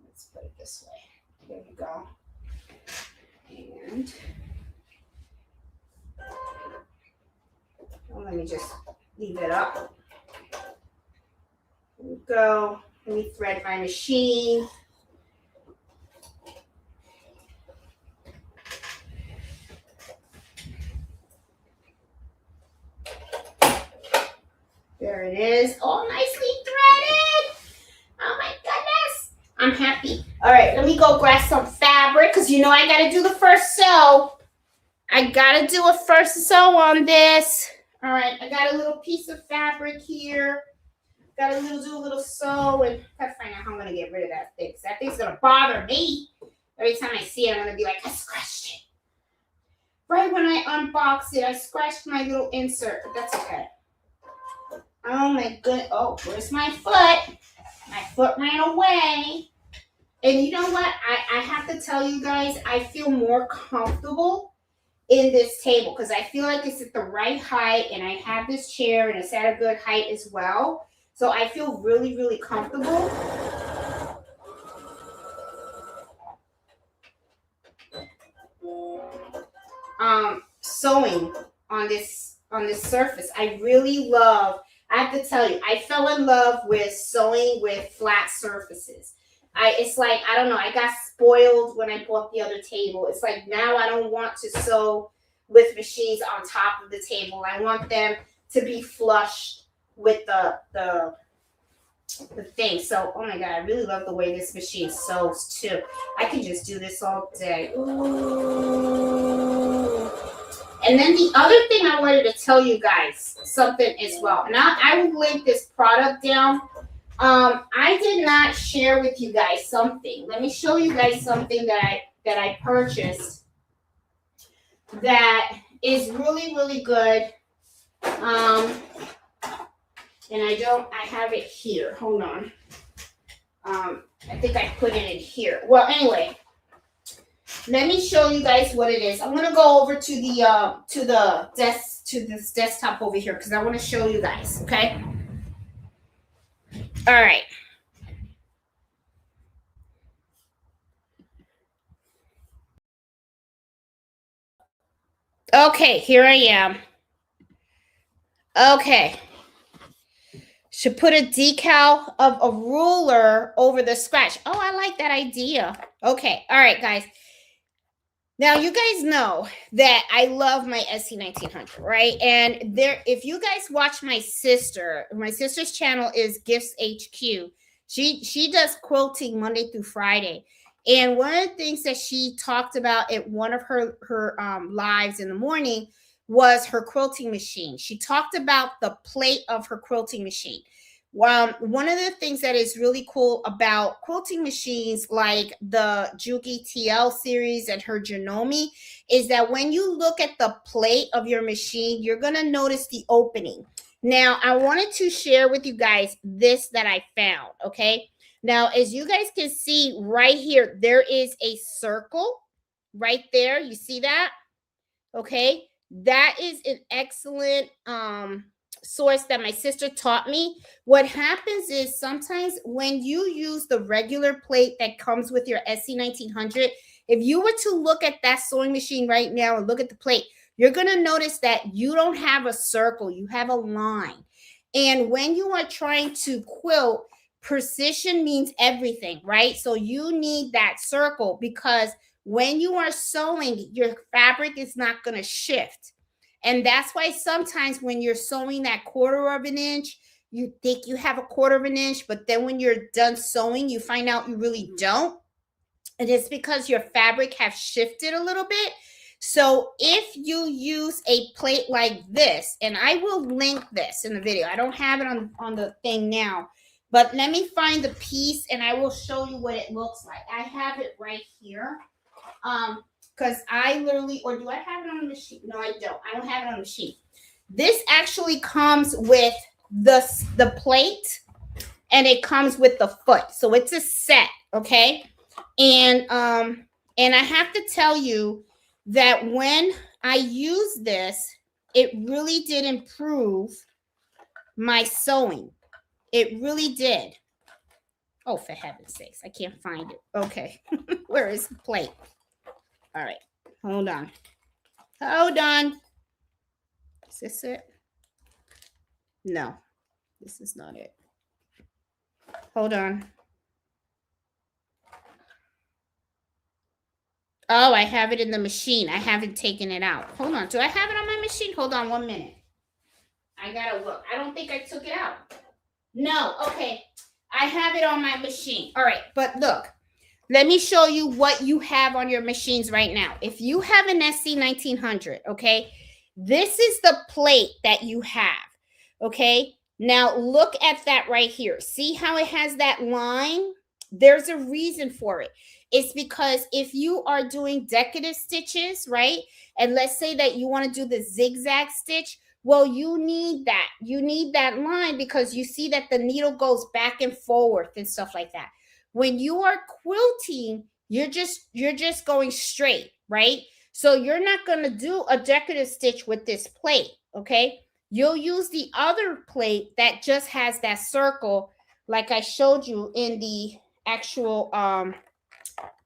Let's put it this way. There we go. And let me just leave it up. There we go. Let me thread my machine. There it is. All nicely threaded. Oh my goodness. I'm happy. All right, let me go grab some fabric because I got to do the first sew. I got to do a first sew on this. All right, I got a little piece of fabric here. Got to do a little sew, and got to find out how I'm going to get rid of that thing. That thing's going to bother me. Every time I see it, I'm going to be like, I scratched it. Right when I unboxed it, I scratched my little insert, but that's okay. Oh my goodness. Oh, where's my foot? My foot ran away. And you know what? I have to tell you guys, I feel more comfortable in this table because I feel like it's at the right height, and I have this chair and it's at a good height as well. So I feel really, really comfortable. Sewing on this surface. I really love, I have to tell you, I fell in love with sewing with flat surfaces. It's like, I don't know, I got spoiled when I bought the other table. It's like now I don't want to sew with machines on top of the table. I want them to be flush with the thing. So, oh my God, I really love the way this machine sews too. I can just do this all day. Ooh. And then the other thing I wanted to tell you guys something as well. And I will link this product down. I did not share with you guys something. Let me show you guys something that I purchased that is really, really good. And I have it here. Hold on. I think I put it in here. Well, anyway, let me show you guys what it is. I'm gonna go over to this desktop over here because I want to show you guys. Okay. All right. Okay, here I am. Okay. Should put a decal of a ruler over the scratch. Oh, I like that idea. Okay. All right, guys. Now, you guys know that I love my SE1900, right? And if you guys watch my sister's channel is Gifts HQ. She does quilting Monday through Friday. And one of the things that she talked about at one of her lives in the morning was her quilting machine. She talked about the plate of her quilting machine. One of the things that is really cool about quilting machines like the Juki TL series and her Janome is that when you look at the plate of your machine, you're going to notice the opening. Now, I wanted to share with you guys this that I found, okay? Now, as you guys can see right here, there is a circle right there. You see that? Okay? That is an excellent source that my sister taught me. What happens is sometimes when you use the regular plate that comes with your SE1900, if you were to look at that sewing machine right now and look at the plate, you're going to notice that you don't have a circle, you have a line. And when you are trying to quilt, precision means everything, right? So you need that circle because when you are sewing, your fabric is not going to shift. And that's why sometimes when you're sewing that 1/4 of an inch, you think you have a 1/4 of an inch, but then when you're done sewing, you find out you really don't. And it's because your fabric has shifted a little bit. So if you use a plate like this, and I will link this in the video. I don't have it on the thing now, but let me find the piece and I will show you what it looks like. I have it right here. Because I literally, or do I have it on the machine? No, I don't. I don't have it on the machine. This actually comes with the plate and it comes with the foot. So it's a set, okay? And I have to tell you that when I use this, it really did improve my sewing. It really did. Oh, for heaven's sakes, I can't find it. Okay. Where is the plate? All right, hold on. Hold on. Is this it? No, this is not it. Hold on. Oh, I have it in the machine. I haven't taken it out. Hold on. Do I have it on my machine? Hold on 1 minute. I gotta look. I don't think I took it out. No, okay. I have it on my machine. All right, but look. Let me show you what you have on your machines right now. If you have an SE1900, okay, this is the plate that you have, okay? Now, look at that right here. See how it has that line? There's a reason for it. It's because if you are doing decorative stitches, right, and let's say that you want to do the zigzag stitch, well, you need that. You need that line because you see that the needle goes back and forth and stuff like that. When you are quilting, you're just going straight, right? So you're not going to do a decorative stitch with this plate, okay? You'll use the other plate that just has that circle like I showed you in the actual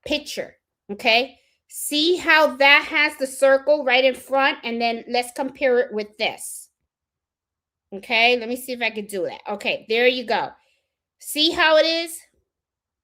picture, okay? See how that has the circle right in front, and then let's compare it with this. Okay, let me see if I can do that. Okay, there you go. See how it is?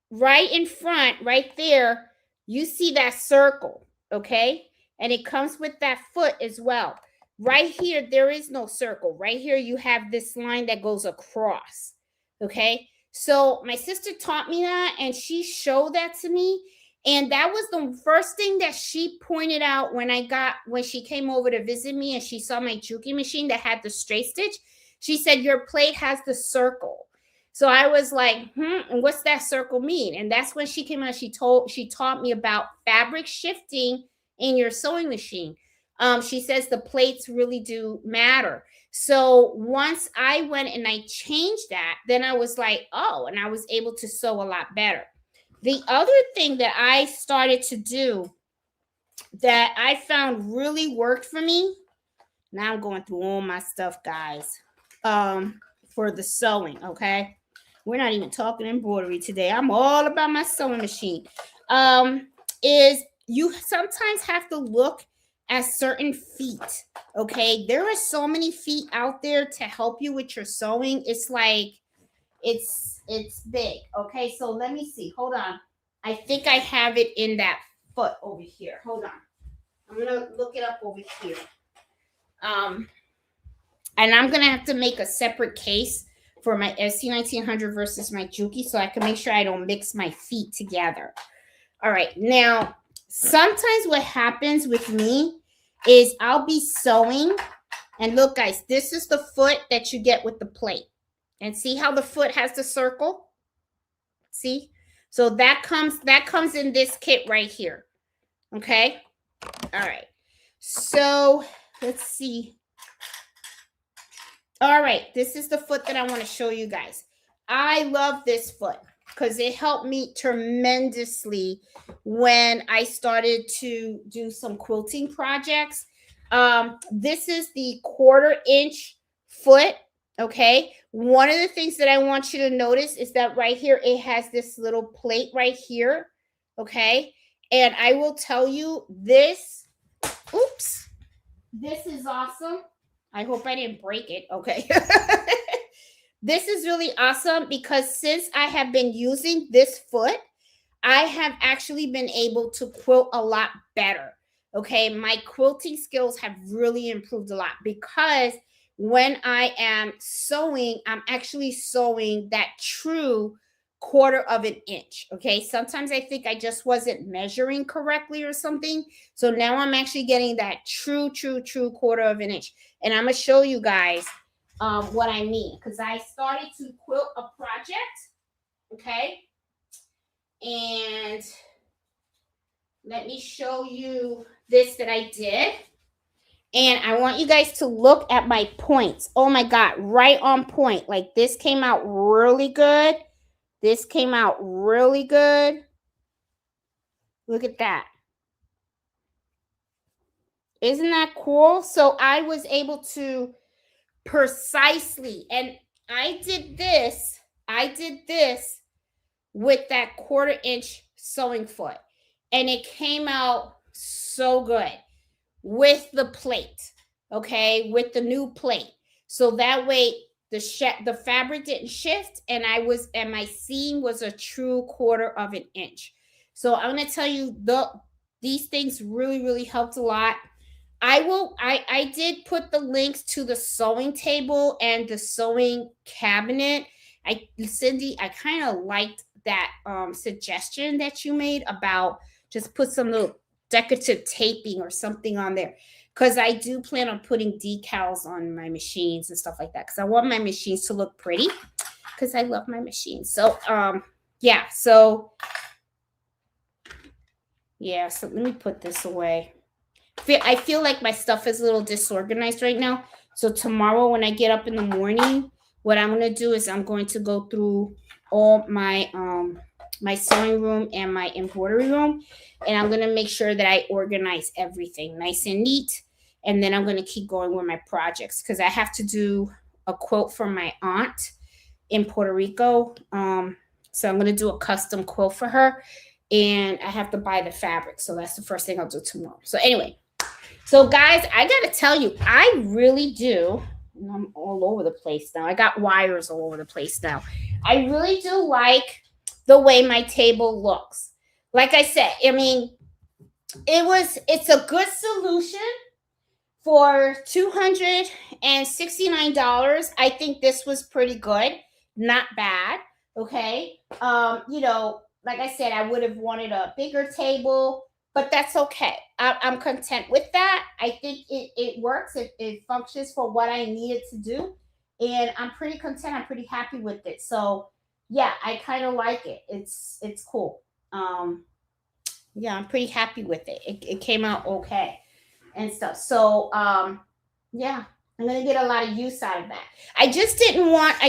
Right in front, right there, you see that circle, okay? And it comes with that foot as well. Right here, there is no circle. Right here, you have this line that goes across, okay? So my sister taught me that, and she showed that to me. And that was the first thing that she pointed out when she came over to visit me and she saw my juki machine that had the straight stitch. She said, your plate has the circle. So I was like, and what's that circle mean? And that's when she came out. She taught me about fabric shifting in your sewing machine. She says the plates really do matter. So once I went and I changed that, then I was like, oh, and I was able to sew a lot better. The other thing that I started to do that I found really worked for me, now I'm going through all my stuff, guys, for the sewing, okay? We're not even talking embroidery today. I'm all about my sewing machine. Is you sometimes have to look at certain feet, okay? There are so many feet out there to help you with your sewing. It's like, it's big, okay? So let me see. Hold on. I think I have it in that foot over here. Hold on. I'm going to look it up over here. And I'm going to have to make a separate case for my SE1900 versus my Juki so I can make sure I don't mix my feet together. All right. Now, sometimes what happens with me is I'll be sewing. And look, guys, this is the foot that you get with the plate. And see how the foot has the circle? See? So that comes in this kit right here. Okay? All right. So let's see. All right, this is the foot that I want to show you guys. I love this foot because it helped me tremendously when I started to do some quilting projects. This is the 1/4 inch foot, okay? One of the things that I want you to notice is that right here, it has this little plate right here, okay? And I will tell you this, oops, this is awesome. I hope I didn't break it. Okay. This is really awesome because since I have been using this foot, I have actually been able to quilt a lot better. Okay. My quilting skills have really improved a lot because when I am sewing, I'm actually sewing that true 1/4 inch. Okay. Sometimes I think I just wasn't measuring correctly or something. So now I'm actually getting that true 1/4 inch. And I'm going to show you guys what I mean. Because I started to quilt a project. Okay. And let me show you this that I did. And I want you guys to look at my points. Oh my God. Right on point. Like this came out really good. This came out really good. Look at that. Isn't that cool? So I was able to precisely, and I did this with that 1/4 inch sewing foot. And it came out so good with the plate, okay, with the new plate. So that way the fabric didn't shift, and my seam was a true 1/4 inch. So I'm going to tell you these things really helped a lot. I did put the links to the sewing table and the sewing cabinet. Cindy, I kind of liked that suggestion that you made about just put some little decorative taping or something on there, because I do plan on putting decals on my machines and stuff like that, because I want my machines to look pretty, because I love my machines. So yeah, so let me put this away. I feel like my stuff is a little disorganized right now. So tomorrow when I get up in the morning, what I'm going to do is I'm going to go through all my my sewing room and my embroidery room. And I'm going to make sure that I organize everything nice and neat. And then I'm going to keep going with my projects because I have to do a quilt for my aunt in Puerto Rico. So I'm going to do a custom quilt for her. And I have to buy the fabric. So that's the first thing I'll do tomorrow. So anyway, so guys, I got to tell you, I really do. I'm all over the place now. I got wires all over the place now. I really do like the way my table looks. Like I said, I mean, it's a good solution for $269. I think this was pretty good. Not bad. Okay. Like I said, I would have wanted a bigger table, but that's okay. I'm content with that. I think it works. It functions for what I needed to do. And I'm pretty content. I'm pretty happy with it. So yeah, I kind of like it. It's cool. Yeah, I'm pretty happy with it. It came out okay and stuff. So yeah, I'm gonna get a lot of use out of that. I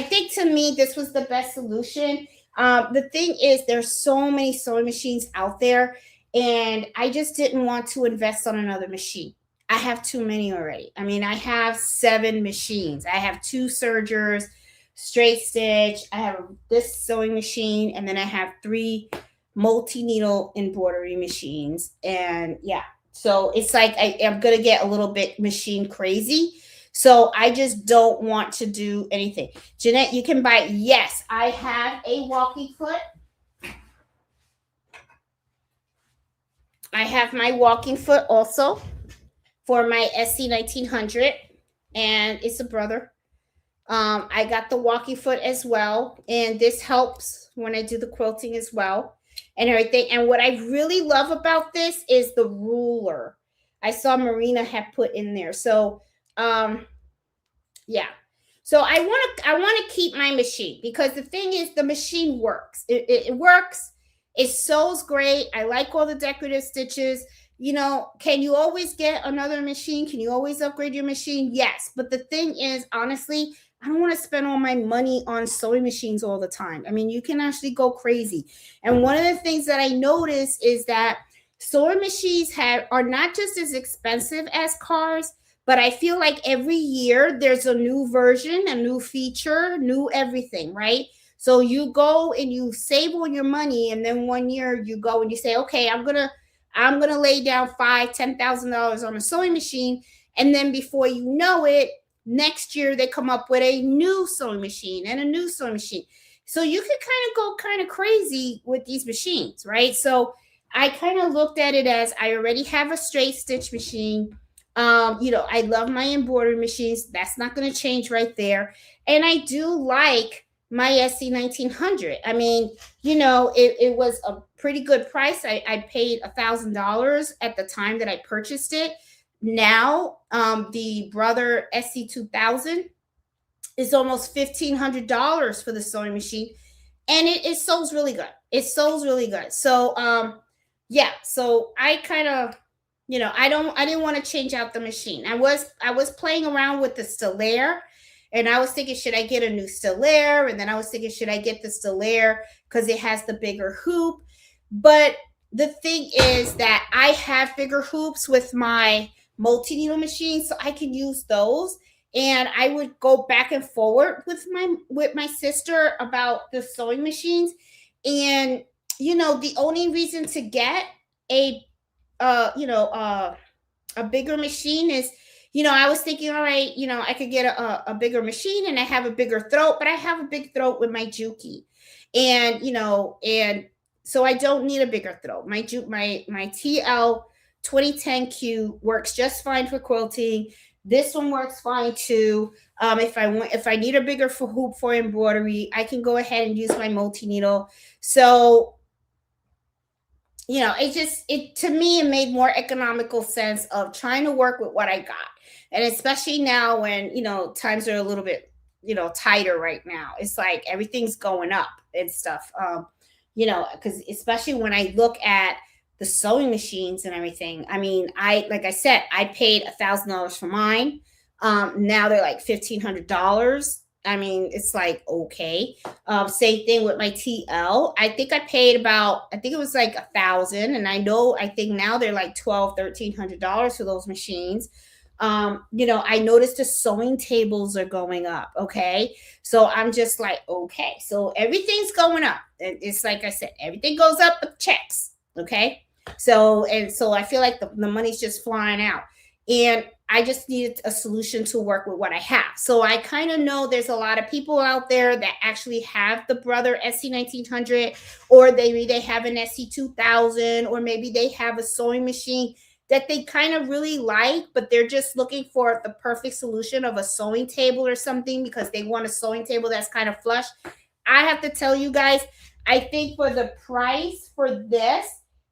think to me this was the best solution. The thing is there's so many sewing machines out there, and I just didn't want to invest on another machine. I have too many already. I mean, I have 7 machines. I have 2 sergers, straight stitch. I have this sewing machine, and then I have 3 multi-needle embroidery machines. And yeah, so it's like I'm going to get a little bit machine crazy. So I just don't want to do anything. Jeanette, you can buy. Yes, I have a walking foot. I have my walking foot also for my SE1900, and it's a brother. I got the walking foot as well, and this helps when I do the quilting as well and everything. And what I really love about this is the ruler. I saw Marina had put in there. So yeah. So I want to keep my machine because the thing is the machine works. It works. It sews great. I like all the decorative stitches. Can you always get another machine? Can you always upgrade your machine? Yes. But the thing is, honestly, I don't want to spend all my money on sewing machines all the time. I mean, you can actually go crazy. And one of the things that I noticed is that sewing machines are not just as expensive as cars, but I feel like every year there's a new version, a new feature, new everything, right? So you go and you save all your money, and then one year you go and you say, okay, I'm gonna lay down $5,000-$10,000 on a sewing machine, and then before you know it, next year they come up with a new sewing machine and a new sewing machine. So you can kind of go kind of crazy with these machines, right? So I kind of looked at it as I already have a straight stitch machine. I love my embroidery machines. That's not going to change right there. And I do like my SE1900. I mean, it was a pretty good price. I paid $1,000 at the time that I purchased it. Now, the Brother SE2000 is almost $1,500 for the sewing machine, and it sews really good. It sews really good. So, yeah. So I kind of, I didn't want to change out the machine. I was playing around with the Stellaire, and I was thinking, should I get a new Stellaire? And then I was thinking, should I get the Stellaire because it has the bigger hoop? But the thing is that I have bigger hoops with my multi-needle machine, so I can use those. And I would go back and forward with my sister about the sewing machines. And the only reason to get a bigger machine is, I was thinking, all right, I could get a bigger machine and I have a bigger throat, but I have a big throat with my Juki. And, and so I don't need a bigger throat. My TL 2010Q works just fine for quilting. This one works fine too. If I need a bigger hoop for embroidery, I can go ahead and use my multi-needle. So, to me, it made more economical sense of trying to work with what I got. And especially now when, times are a little bit, tighter right now. It's like everything's going up and stuff. Because especially when I look at the sewing machines and everything, I mean, like I said, I paid $1,000 for mine. Now they're like $1,500. I mean, it's like, okay. Same thing with my TL. I think I paid about, I think it was like 1,000. And I think now they're like $1,200, $1,300 for those machines. I noticed the sewing tables are going up. Okay. So I'm just like, okay. So everything's going up. And it's like I said, everything goes up with checks. Okay. So I feel like the money's just flying out. And I just needed a solution to work with what I have. So I kind of know there's a lot of people out there that actually have the Brother SE1900, or they have an SE2000, or maybe they have a sewing machine that they kind of really like, but they're just looking for the perfect solution of a sewing table or something because they want a sewing table that's kind of flush. I have to tell you guys, I think for the price for this,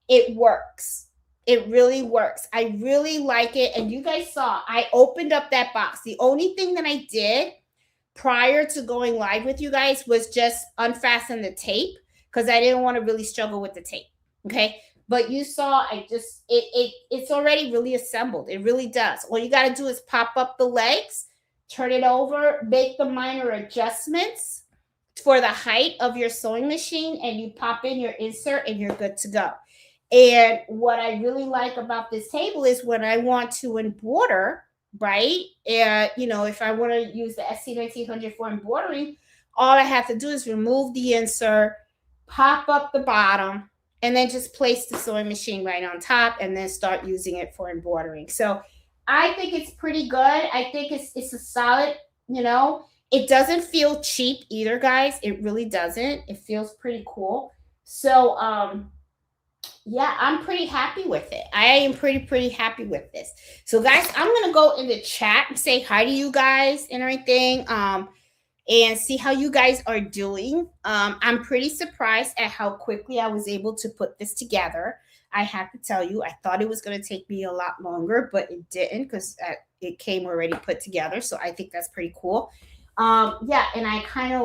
it works. It really works. I really like it. And you guys saw, I opened up that box. The only thing that I did prior to going live with you guys was just unfasten the tape because I didn't want to really struggle with the tape. Okay. But you saw, it's already really assembled. It really does. All you got to do is pop up the legs, turn it over, make the minor adjustments for the height of your sewing machine, and you pop in your insert and you're good to go. And what I really like about this table is when I want to embroider, right? And, if I want to use the SE1900 for embroidering, all I have to do is remove the insert, pop up the bottom, and then just place the sewing machine right on top and then start using it for embroidering. So I think it's pretty good. I think it's a solid, it doesn't feel cheap either, guys. It really doesn't. It feels pretty cool. So, yeah, I'm pretty happy with it. I am pretty happy with this. So guys, I'm gonna go in the chat and say hi to you guys and everything, and see how you guys are doing. I'm pretty surprised at how quickly I was able to put this together. I have to tell you, I thought it was going to take me a lot longer, but it didn't because it came already put together. So I think that's pretty cool. Yeah, and I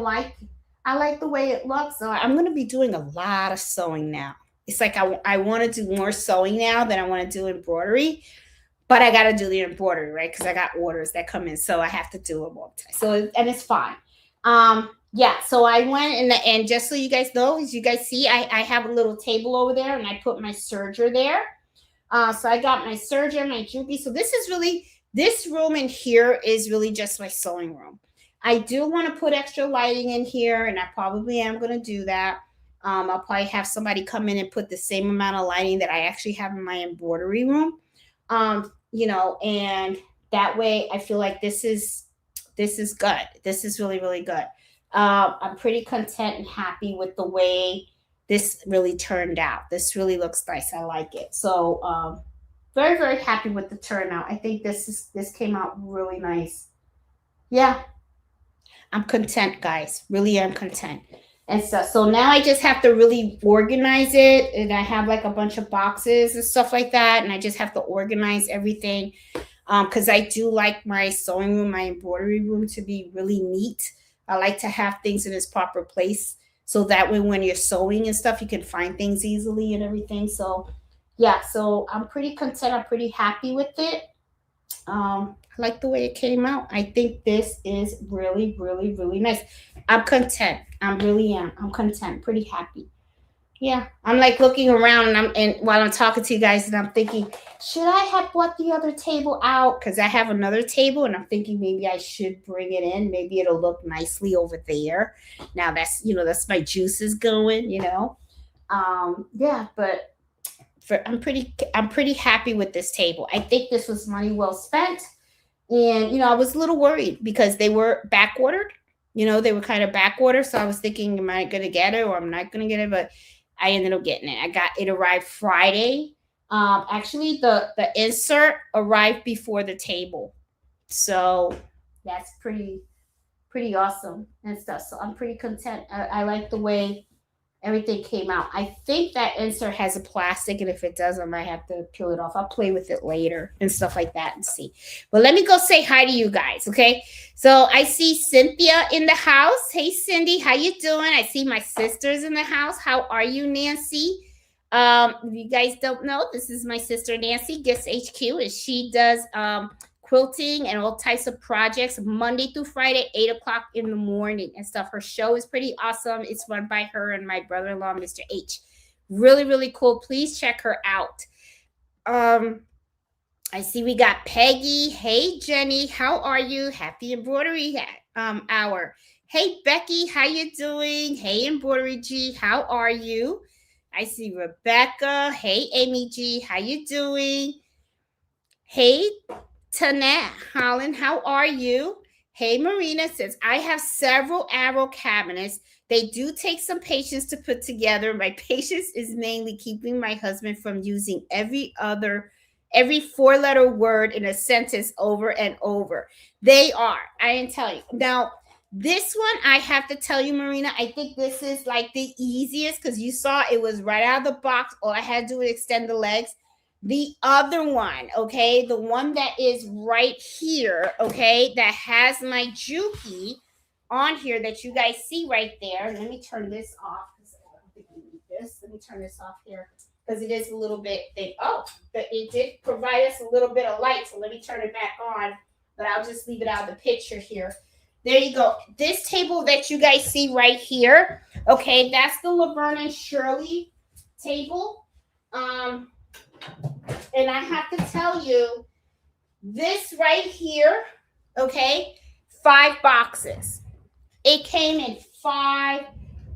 like the way it looks. So I'm going to be doing a lot of sewing now. It's like I want to do more sewing now than I want to do embroidery, but I got to do the embroidery, right? Because I got orders that come in, so I have to do them all the time. So, and it's fine. Yeah, so I went and just so you guys know, as you guys see, I have a little table over there, and I put my serger there. So I got my serger, my juki. So this room in here is really just my sewing room. I do want to put extra lighting in here, and I probably am going to do that. I'll probably have somebody come in and put the same amount of lighting that I actually have in my embroidery room. And that way I feel like this is good. This is really, really good. I'm pretty content and happy with the way this really turned out. This really looks nice. I like it. So, very, very happy with the turnout. I think this came out really nice. Yeah. I'm content, guys. Really am content. And stuff. So now I just have to really organize it. And I have like a bunch of boxes and stuff like that. And I just have to organize everything. Because I do like my sewing room, my embroidery room to be really neat. I like to have things in its proper place. So that way when you're sewing and stuff, you can find things easily and everything. So yeah, so I'm pretty content. I'm pretty happy with it. I like the way it came out. I think this is really, really, really nice. I'm content. I really am. I'm content. Pretty happy. Yeah. I'm like looking around and while I'm talking to you guys and I'm thinking, should I have brought the other table out? Because I have another table and I'm thinking maybe I should bring it in. Maybe it'll look nicely over there. Now that's my juices going, Yeah, but I'm pretty happy with this table. I think this was money well spent. And, I was a little worried because they were back ordered. They were kind of back ordered. So I was thinking, am I going to get it or I'm not going to get it? But I ended up getting it. It arrived Friday. Actually, the insert arrived before the table. So that's pretty awesome and stuff. So I'm pretty content. I like the way everything came out. I think that insert has a plastic, and if it does, I might have to peel it off. I'll play with it later and stuff like that and see. But let me go say hi to you guys, okay? So I see Cynthia in the house. Hey, Cindy, how you doing? I see my sisters in the house. How are you, Nancy? If you guys don't know, this is my sister Nancy, Gifts HQ, and she does quilting and all types of projects Monday through Friday, 8 o'clock in the morning and stuff. Her show is pretty awesome. It's run by her and my brother-in-law, Mr. H. Really, really cool. Please check her out. I see we got Peggy. Hey, Jenny, how are you? Happy embroidery hour. Hey, Becky, how you doing? Hey, Embroidery G, how are you? I see Rebecca. Hey, Amy G, how you doing? Hey, Tanette Holland, how are you? Hey, Marina says, I have several arrow cabinets. They do take some patience to put together. My patience is mainly keeping my husband from using every 4-letter word in a sentence over and over. They are. I didn't tell you. Now, this one, I have to tell you, Marina, I think this is like the easiest because you saw it was right out of the box. All I had to do was extend the legs. The other one, okay, the one that is right here, okay, that has my Juki on here that you guys see right there. Let me turn this off because I don't think we need this. Let me turn this off here because it is a little bit thick. Oh, but it did provide us a little bit of light, so let me turn it back on, but I'll just leave it out of the picture here. There you go. This table that you guys see right here, okay, that's the Laverne and Shirley table. And I have to tell you, this right here, okay, 5 boxes. It came in 5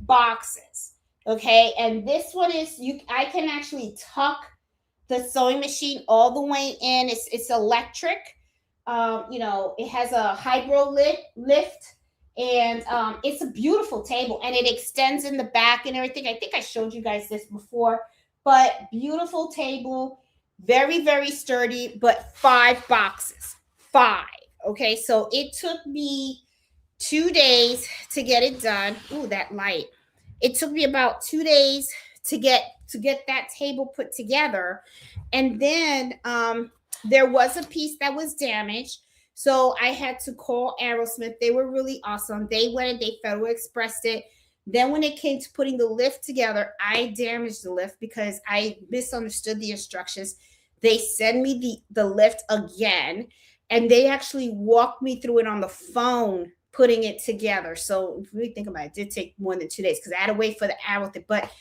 boxes, okay? And this one is, I can actually tuck the sewing machine all the way in. It's electric. It has a hydro lift, and it's a beautiful table, and it extends in the back and everything. I think I showed you guys this before, but beautiful table, very, very sturdy, but 5 boxes, 5. Okay, so it took me 2 days to get it done. Ooh, that light. It took me about 2 days to get that table put together. And then there was a piece that was damaged. So I had to call Aerosmith. They were really awesome. They went and they Federal Expressed it. Then when it came to putting the lift together, I damaged the lift because I misunderstood the instructions. They sent me the lift again, and they actually walked me through it on the phone, putting it together. So if you really think about it, it did take more than 2 days because I had to wait for the arrow with it. But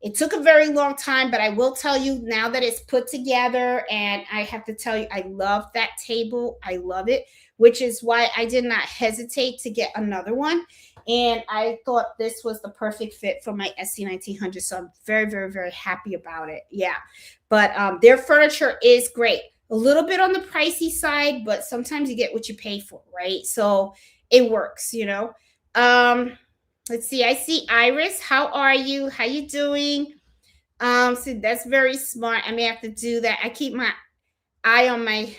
it took a very long time, but I will tell you now that it's put together, and I have to tell you, I love that table. I love it, which is why I did not hesitate to get another one. And I thought this was the perfect fit for my SE1900. So I'm very, very, very happy about it. Yeah. But their furniture is great. A little bit on the pricey side, but sometimes you get what you pay for, right? So it works, Let's see. I see Iris. How are you? How you doing? So that's very smart. I may have to do that. I keep my eye on my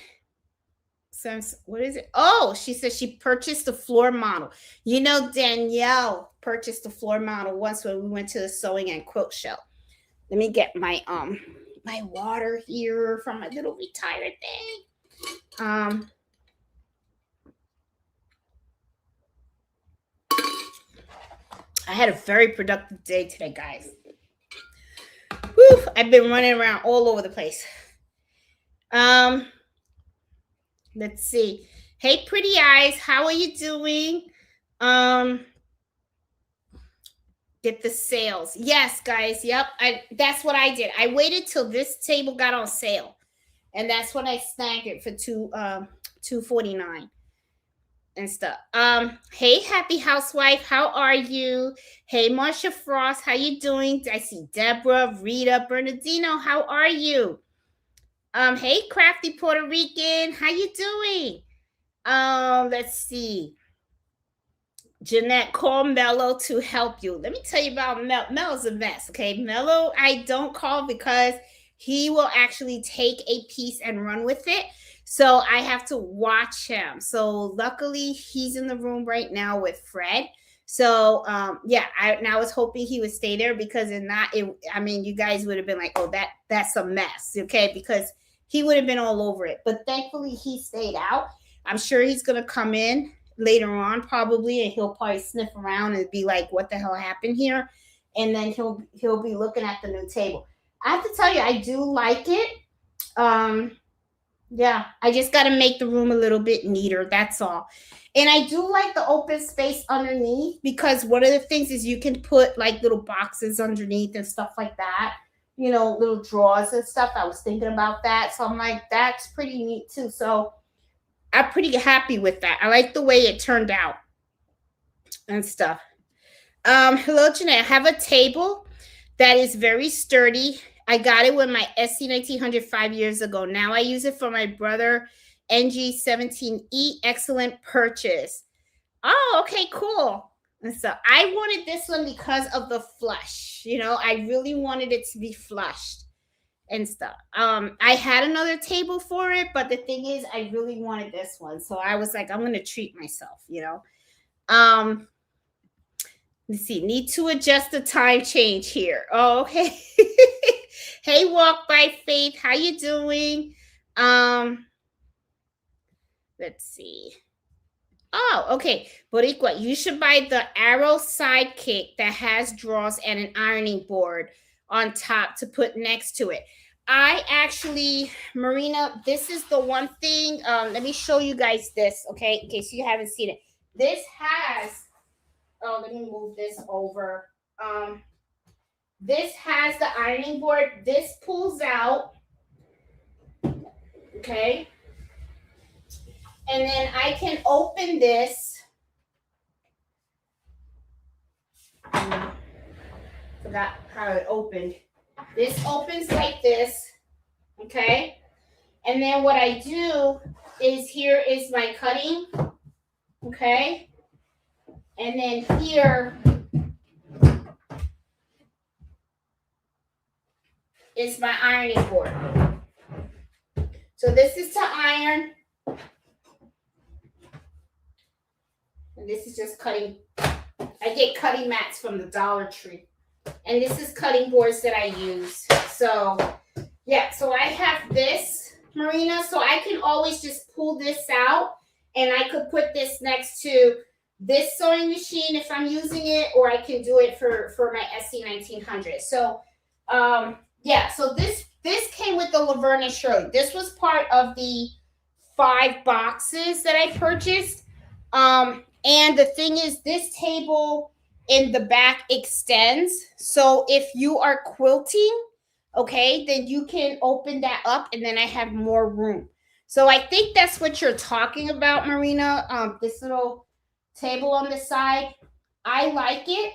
sense. What is it? Oh, she says she purchased the floor model. Danielle purchased the floor model once when we went to the sewing and quilt show. Let me get my my water here from my little retired thing. I had a very productive day today, guys. Whew, I've been running around all over the place. Let's see. Hey, pretty eyes, how are you doing? Get the sales. Yes, guys. Yep. That's what I did. I waited till this table got on sale, and that's when I snagged it for $249 and stuff. Hey, happy housewife, how are you? Hey, Marsha Frost, how you doing? I see Deborah, Rita, Bernardino, how are you? Hey, crafty Puerto Rican, how you doing? Let's see. Jeanette, call Mello to help you. Let me tell you about Mello. Mello's a mess, okay? Mello, I don't call because he will actually take a piece and run with it. So I have to watch him. So luckily, he's in the room right now with Fred. So yeah, I was hoping he would stay there because if not, you guys would have been like, oh, that's a mess, okay? Because he would have been all over it. But thankfully, he stayed out. I'm sure he's gonna come in later on probably, and he'll probably sniff around and be like, what the hell happened here? And then he'll be looking at the new table. I have to tell you, I do like it. Yeah, I just got to make the room a little bit neater. That's all. And I do like the open space underneath because one of the things is you can put like little boxes underneath and stuff like that, you know, little drawers and stuff. I was thinking about that. So I'm like, that's pretty neat too. So I'm pretty happy with that. I like the way it turned out and stuff. Hello, Jeanette. I have a table that is very sturdy. I got it with my SE1900 5 years ago. Now I use it for my brother NG17E. Excellent purchase. Oh, okay, cool. And so I wanted this one because of the flush. You know, I really wanted it to be flushed and stuff. I had another table for it, but the thing is, I really wanted this one. So I was like, I'm gonna treat myself, you know. Let's see, need to adjust the time change here. Oh, okay. Hey, Walk by Faith, how you doing? Let's see. Oh, okay. Boricua, you should buy the Arrow Sidekick that has drawers and an ironing board on top to put next to it. I actually, Marina, this is the one thing. Let me show you guys this, okay, in case you haven't seen it. This has, oh, let me move this over. This has the ironing board. This pulls out, okay? And then I can open this. Forgot how it opened. This opens like this, okay? And then what I do is here is my cutting, okay? And then here is my ironing board. So this is to iron. And this is just cutting. I get cutting mats from the Dollar Tree. And this is cutting boards that I use. So, yeah. So I have this, Marina. So I can always just pull this out. And I could put this next to this sewing machine if I'm using it. Or I can do it for my SE1900. So, yeah. So this came with the Laverne and Shirley. This was part of the 5 boxes that I purchased. And the thing is, this table in the back extends. So if you are quilting, okay, then you can open that up and then I have more room. So I think that's what you're talking about, Marina. This little table on the side. I like it.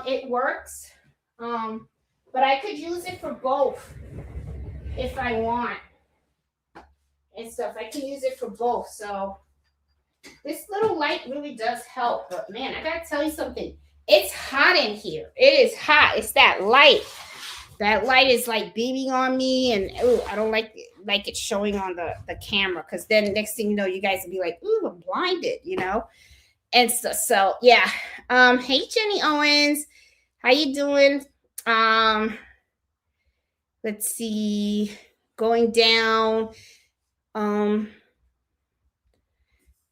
It works. But I could use it for both if I want and stuff. I can use it for both. So this little light really does help, but man, I gotta tell you something. It's hot in here. It is hot. It's that light. That light is like beaming on me, and ooh, I don't like it showing on the camera because then next thing you know, you guys will be like, ooh, I'm blinded, you know. And so yeah. Hey Jenny Owens, how you doing? Let's see, going down.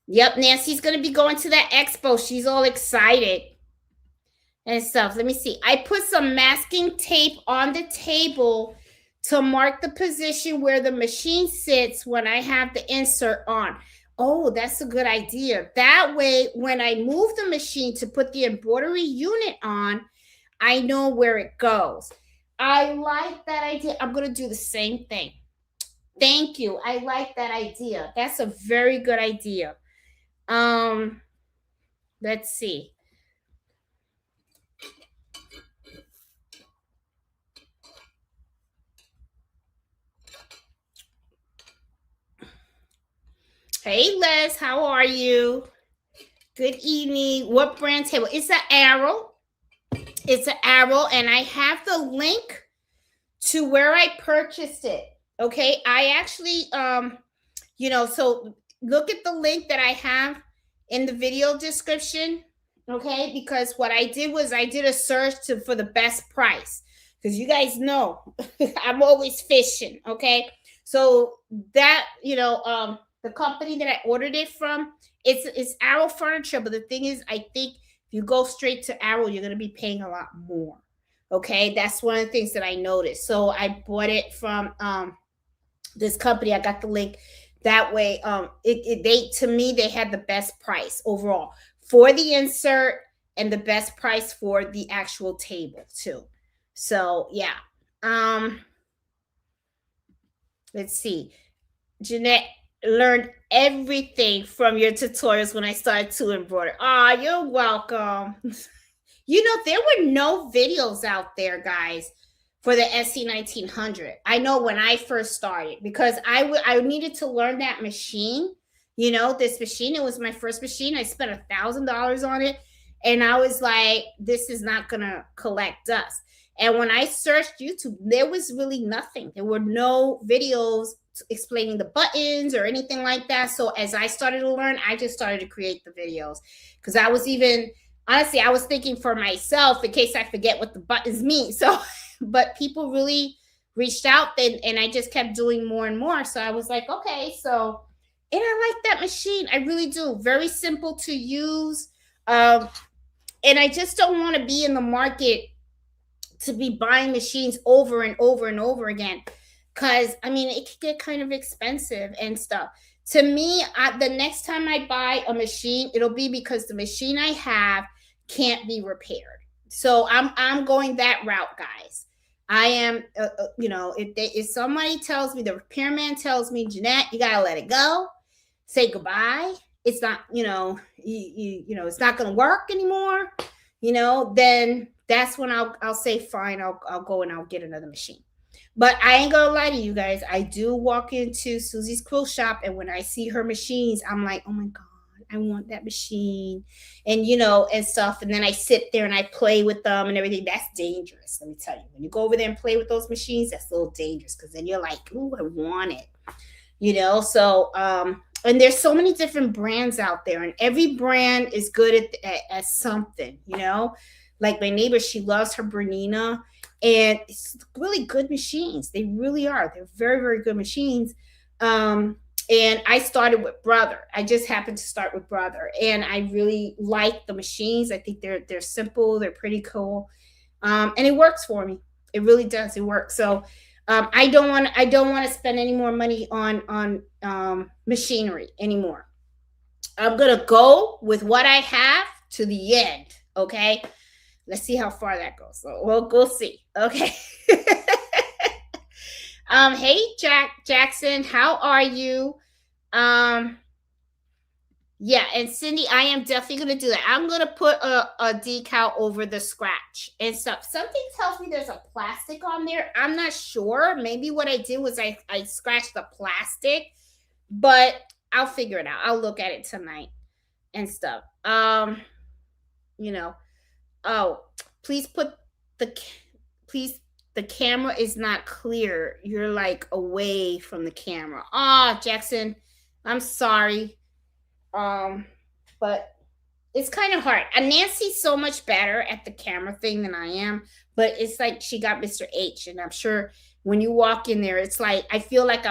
Yep, Nancy's going to be going to that expo. She's all excited and stuff. Let me see. I put some masking tape on the table to mark the position where the machine sits when I have the insert on. Oh, that's a good idea. That way, when I move the machine to put the embroidery unit on, I know where it goes. I like that idea. I'm going to do the same thing. Thank you. I like that idea. That's a very good idea. Let's see. Hey Les, how are you? Good evening. What brand table? It's an Arrow. It's an Arrow, and I have the link to where I purchased it. Okay, I actually so look at the link that I have in the video description, okay? Because what I did was I did a search for the best price because you guys know I'm always fishing, okay? So that, the company that I ordered it from, it's Arrow Furniture, but the thing is, I think if you go straight to Arrow, you're going to be paying a lot more, okay? That's one of the things that I noticed. So I bought it from this company. I got the link that way. To me, they had the best price overall for the insert and the best price for the actual table too. So yeah. Let's see. Jeanette learned everything from your tutorials when I started to embroider. Ah, you're welcome. You know, there were no videos out there, guys, for the SE1900. I know when I first started, because I needed to learn that machine. You know, this machine, it was my first machine. I spent $1,000 on it. And I was like, this is not going to collect dust. And when I searched YouTube, there was really nothing. There were no videos explaining the buttons or anything like that. So as I started to learn, I just started to create the videos, because I was even, honestly, I was thinking for myself in case I forget what the buttons mean. So, but people really reached out, and I just kept doing more and more. So I was like, okay, so, and I like that machine. I really do. Very simple to use. And I just don't want to be in the market to be buying machines over and over and over again, because I mean, it could get kind of expensive and stuff. To me, the next time I buy a machine, it'll be because the machine I have can't be repaired. So I'm going that route, guys. I am, you know, if somebody tells me, the repairman tells me, Jeanette, you gotta let it go, say goodbye. It's not, you know, you know, it's not gonna work anymore. You know, then that's when I'll say fine. I'll go and I'll get another machine. But I ain't gonna lie to you guys. I do walk into Susie's quilt shop, and when I see her machines, I'm like, oh my God, I want that machine, and you know, and stuff. And then I sit there and I play with them and everything. That's dangerous. Let me tell you, when you go over there and play with those machines, that's a little dangerous, because then you're like, ooh, I want it. You know, so and there's so many different brands out there, and every brand is good at something, you know. Like my neighbor, she loves her Bernina, and it's really good machines. They really are. They're very, very good machines. And I started with Brother. I just happened to start with Brother, and I really like the machines. I think they're simple, they're pretty cool, and it works for me. It really does. It works. So I don't want to spend any more money on machinery anymore. I'm gonna go with what I have to the end. Okay. Let's see how far that goes. So we'll see. Okay. Hey Jackson, how are you? Yeah, and Cindy, I am definitely gonna do that. I'm gonna put a decal over the scratch and stuff. Something tells me there's a plastic on there. I'm not sure. Maybe what I did was I scratched the plastic, but I'll figure it out. I'll look at it tonight and stuff. You know. Oh, please the camera is not clear. You're like away from the camera. Ah, Jackson, I'm sorry. But it's kind of hard. And Nancy's so much better at the camera thing than I am, but it's like she got Mr. H, and I'm sure when you walk in there, it's like I feel like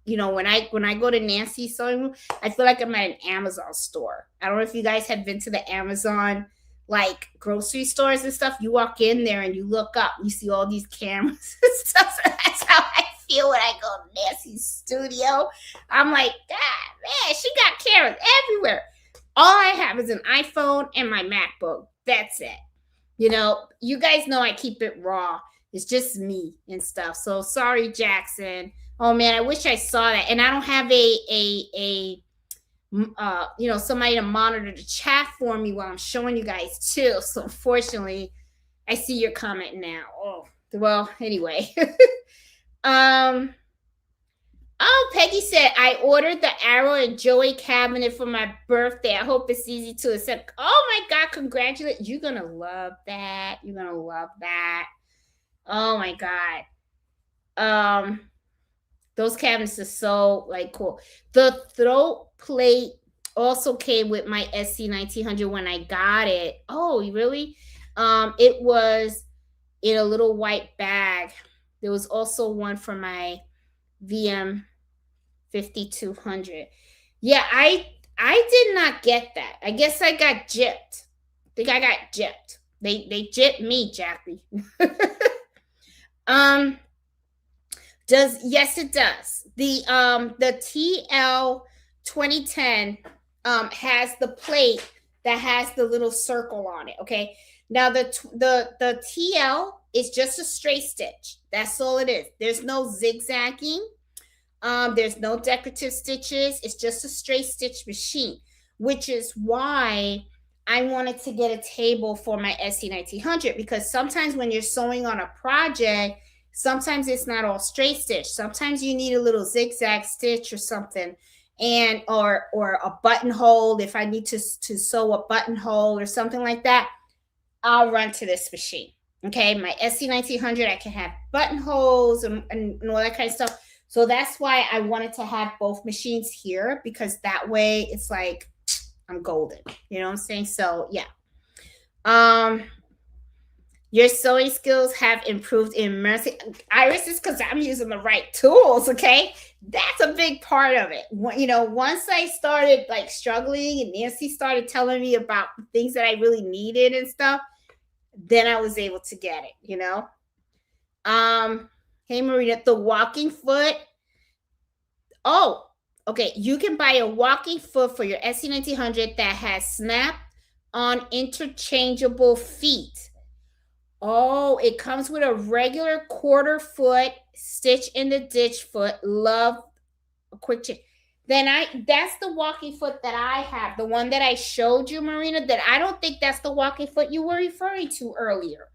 you know, when I go to Nancy's sewing room, I feel like I'm at an Amazon store. I don't know if you guys have been to the Amazon like grocery stores and stuff. You walk in there and you look up, you see all these cameras and stuff. So that's how I feel when I go to Nancy's studio. I'm like, God, man, she got cameras everywhere. All I have is an iPhone and my MacBook. That's it. You know, you guys know I keep it raw. It's just me and stuff. So sorry, Jackson. Oh man, I wish I saw that. And I don't have you know, somebody to monitor the chat for me while I'm showing you guys too. So unfortunately, I see your comment now. Oh, well, anyway. Oh, Peggy said, I ordered the Arrow and Joey cabinet for my birthday. I hope it's easy to accept. Oh my God, congratulations. You're going to love that. You're going to love that. Oh my God. Those cabinets are so like cool. The throat plate also came with my SE1900 when I got it. Oh, really? It was in a little white bag. There was also one for my VM 5200. Yeah, I did not get that. I guess I got gypped. I think I got gypped. They gypped me, Jackie. Yes, it does. The TL 2010 has the plate that has the little circle on it. Okay. Now the TL is just a straight stitch. That's all it is. There's no zigzagging. There's no decorative stitches. It's just a straight stitch machine, which is why I wanted to get a table for my SE1900, because sometimes when you're sewing on a project, sometimes it's not all straight stitch. Sometimes you need a little zigzag stitch or something, and or a buttonhole. If I need to sew a buttonhole or something like that, I'll run to this machine. Okay, my SE1900, I can have buttonholes and all that kind of stuff. So that's why I wanted to have both machines here, because that way it's like I'm golden. You know what I'm saying? So yeah. Your sewing skills have improved immensely. Iris, is because I'm using the right tools, okay? That's a big part of it. You know, once I started like struggling and Nancy started telling me about things that I really needed and stuff, then I was able to get it, you know? Hey, Marina, the walking foot. Oh, okay. You can buy a walking foot for your SE1900 that has snap-on interchangeable feet. Oh, it comes with a regular quarter foot, stitch in the ditch foot. Love a quick change. Then that's the walking foot that I have, the one that I showed you, Marina. That I don't think that's the walking foot you were referring to earlier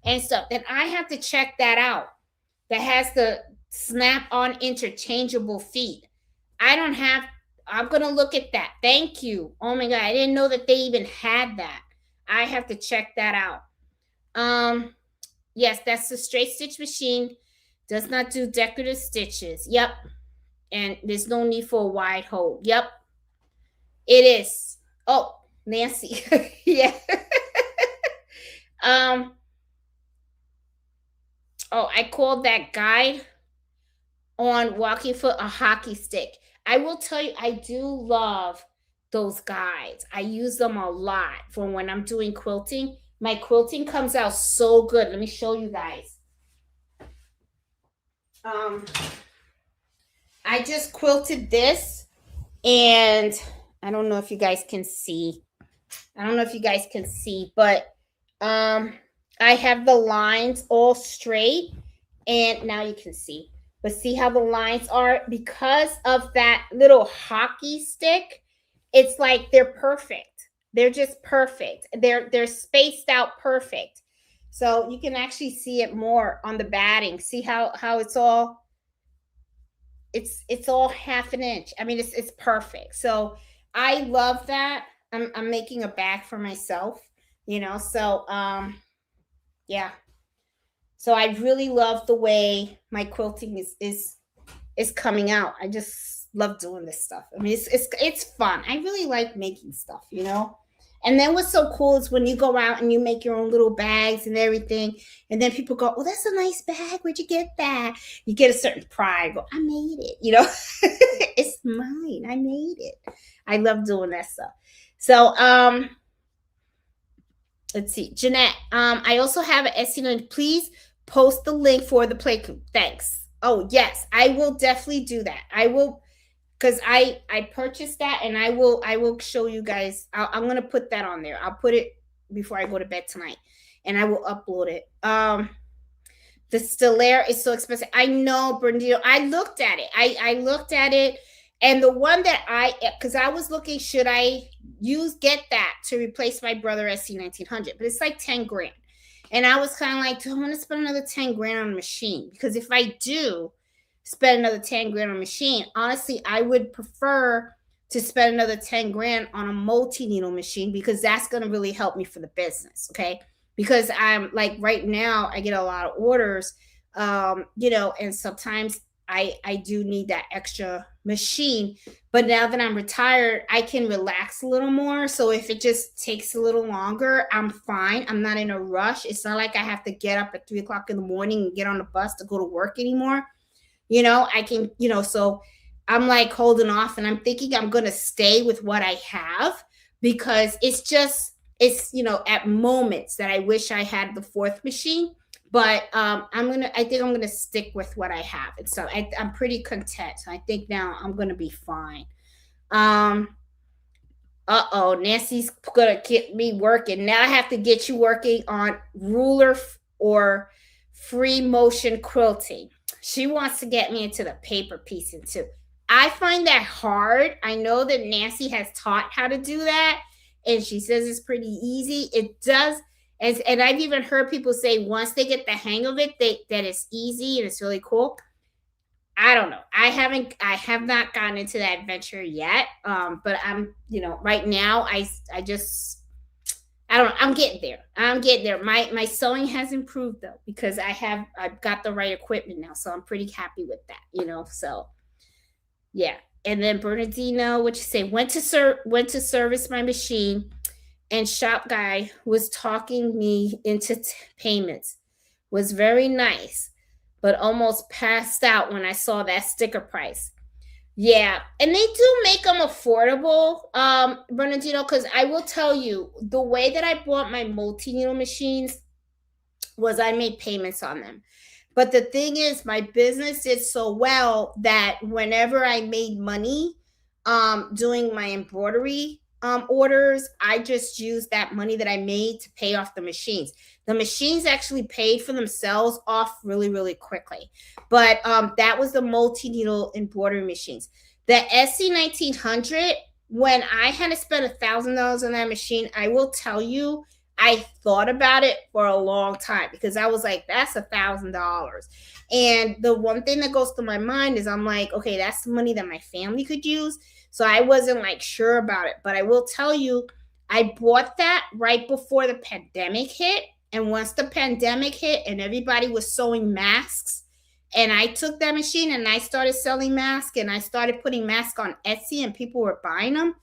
and stuff. Then I have to check that out. That has the snap-on interchangeable feet. I'm gonna look at that. Thank you. Oh my God, I didn't know that they even had that. I have to check that out. Yes, that's the straight stitch machine. Does not do decorative stitches. Yep. And there's no need for a wide hole. Yep. It is. Oh, Nancy. Yeah. Oh, I called that guide on walking foot a hockey stick. I will tell you, I do love those guides. I use them a lot for when I'm doing quilting. My quilting comes out so good. Let me show you guys. I just quilted this, and I don't know if you guys can see. But I have the lines all straight, and now you can see. But see how the lines are? Because of that little hockey stick, it's like they're perfect. They're just perfect. They're spaced out perfect. So you can actually see it more on the batting. See how it's all half an inch. I mean, it's perfect. So I love that. I'm making a bag for myself, you know. So yeah. So I really love the way my quilting is coming out. I just love doing this stuff. I mean, it's fun. I really like making stuff, you know. And then what's so cool is when you go out and you make your own little bags and everything, and then people go, "Oh, that's a nice bag. Where'd you get that?" You get a certain pride. Go, "I made it," you know. It's mine. I made it. I love doing that stuff. So let's see, Jeanette. I also have an SE900. Please post the link for the play. Thanks. Oh yes, I will definitely do that. I will, because I purchased that, and I will show you guys. I'm gonna put that on there. I'll put it before I go to bed tonight, and I will upload it. The Stellaire is so expensive. I know, Bernardino. I looked at it. I looked at it, and the one that because I was looking, should I get that to replace my Brother SE1900? But it's like 10 grand. And I was kind of like, do I want to spend another 10 grand on a machine? Because if I do spend another 10 grand on a machine, honestly, I would prefer to spend another 10 grand on a multi-needle machine, because that's going to really help me for the business. Okay. Because I'm like, right now I get a lot of orders, you know, and sometimes I do need that extra machine. But now that I'm retired, I can relax a little more. So if it just takes a little longer, I'm fine. I'm not in a rush. It's not like I have to get up at 3 o'clock in the morning and get on the bus to go to work anymore. You know, I can, you know, so I'm like holding off, and I'm thinking I'm going to stay with what I have, because it's, you know, at moments that I wish I had the fourth machine. But I think I'm gonna stick with what I have. And so I'm pretty content. So I think now I'm gonna be fine. Um, Nancy's gonna get me working. Now I have to get you working on ruler or free motion quilting. She wants to get me into the paper piecing too. I find that hard. I know that Nancy has taught how to do that, and she says it's pretty easy. It does, and I've even heard people say once they get the hang of it, that it's easy and it's really cool. I don't know. I have not gotten into that adventure yet. But I'm, right now I don't know. I'm getting there. I'm getting there. My sewing has improved though, because I've got the right equipment now. So I'm pretty happy with that, so yeah. And then Bernardino, what you say, went to service my machine, and shop guy was talking me into payments. Was very nice, but almost passed out when I saw that sticker price. Yeah, and they do make them affordable, Bernardino, because I will tell you, the way that I bought my multi-needle machines was I made payments on them. But the thing is, my business did so well that whenever I made money doing my embroidery orders, I just used that money that I made to pay off the machines. The machines actually paid for themselves off really, really quickly. But that was the multi-needle embroidery machines. The SE1900, when I had to spend $1,000 on that machine, I will tell you, I thought about it for a long time, because I was like, that's $1,000. And the one thing that goes through my mind is I'm like, okay, that's the money that my family could use. So I wasn't like sure about it. But I will tell you, I bought that right before the pandemic hit. And once the pandemic hit and everybody was sewing masks, and I took that machine and I started selling masks, and I started putting masks on Etsy and people were buying them,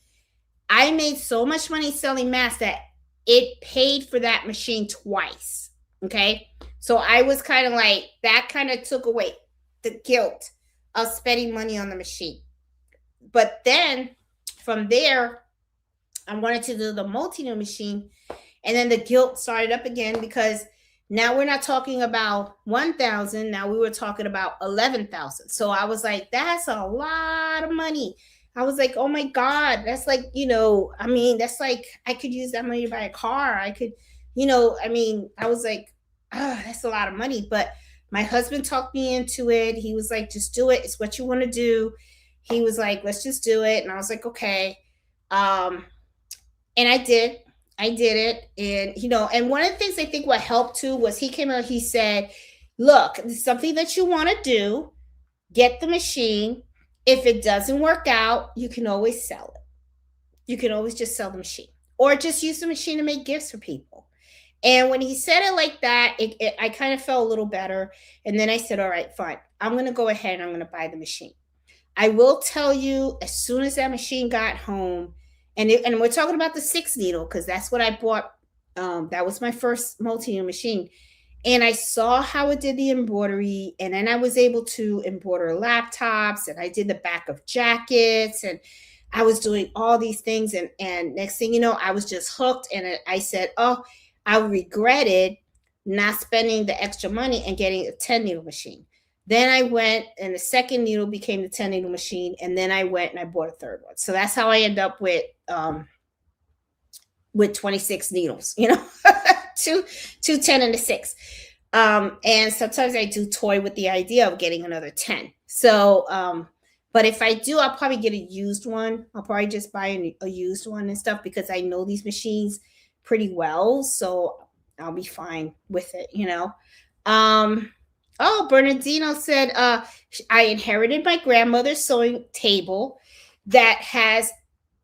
I made so much money selling masks that it paid for that machine twice. Okay. So I was kind of like, that kind of took away the guilt of spending money on the machine. But then from there, I wanted to do the multi-needle machine. And then the guilt started up again, because now we're not talking about 1,000. Now we were talking about 11,000. So I was like, that's a lot of money. I was like, oh my God, that's like, that's like, I could use that money to buy a car. I could, I was like, that's a lot of money. But my husband talked me into it. He was like, just do it. It's what you want to do. He was like, let's just do it. And I was like, okay. And I did it. And, and one of the things I think what helped too was he came out, he said, look, it's something that you want to do, get the machine. If it doesn't work out, you can always sell it. You can always just sell the machine, or just use the machine to make gifts for people. And when he said it like that, I kind of felt a little better. And then I said, all right, fine. I'm going to go ahead and I'm going to buy the machine. I will tell you, as soon as that machine got home, and we're talking about the 6 needle, because that's what I bought. That was my first multi-needle machine. And I saw how it did the embroidery. And then I was able to embroider laptops, and I did the back of jackets, and I was doing all these things. And next thing you know, I was just hooked. And I said, oh, I regretted not spending the extra money and getting a 10 needle machine. Then I went, and the second needle became the 10 needle machine. And then I went and I bought a third one. So that's how I end up with 26 needles, two 10 and a 6. And sometimes I do toy with the idea of getting another 10. So, but if I do, I'll probably get a used one. I'll probably just buy a used one and stuff, because I know these machines pretty well. So I'll be fine with it, Oh, Bernardino said, I inherited my grandmother's sewing table that has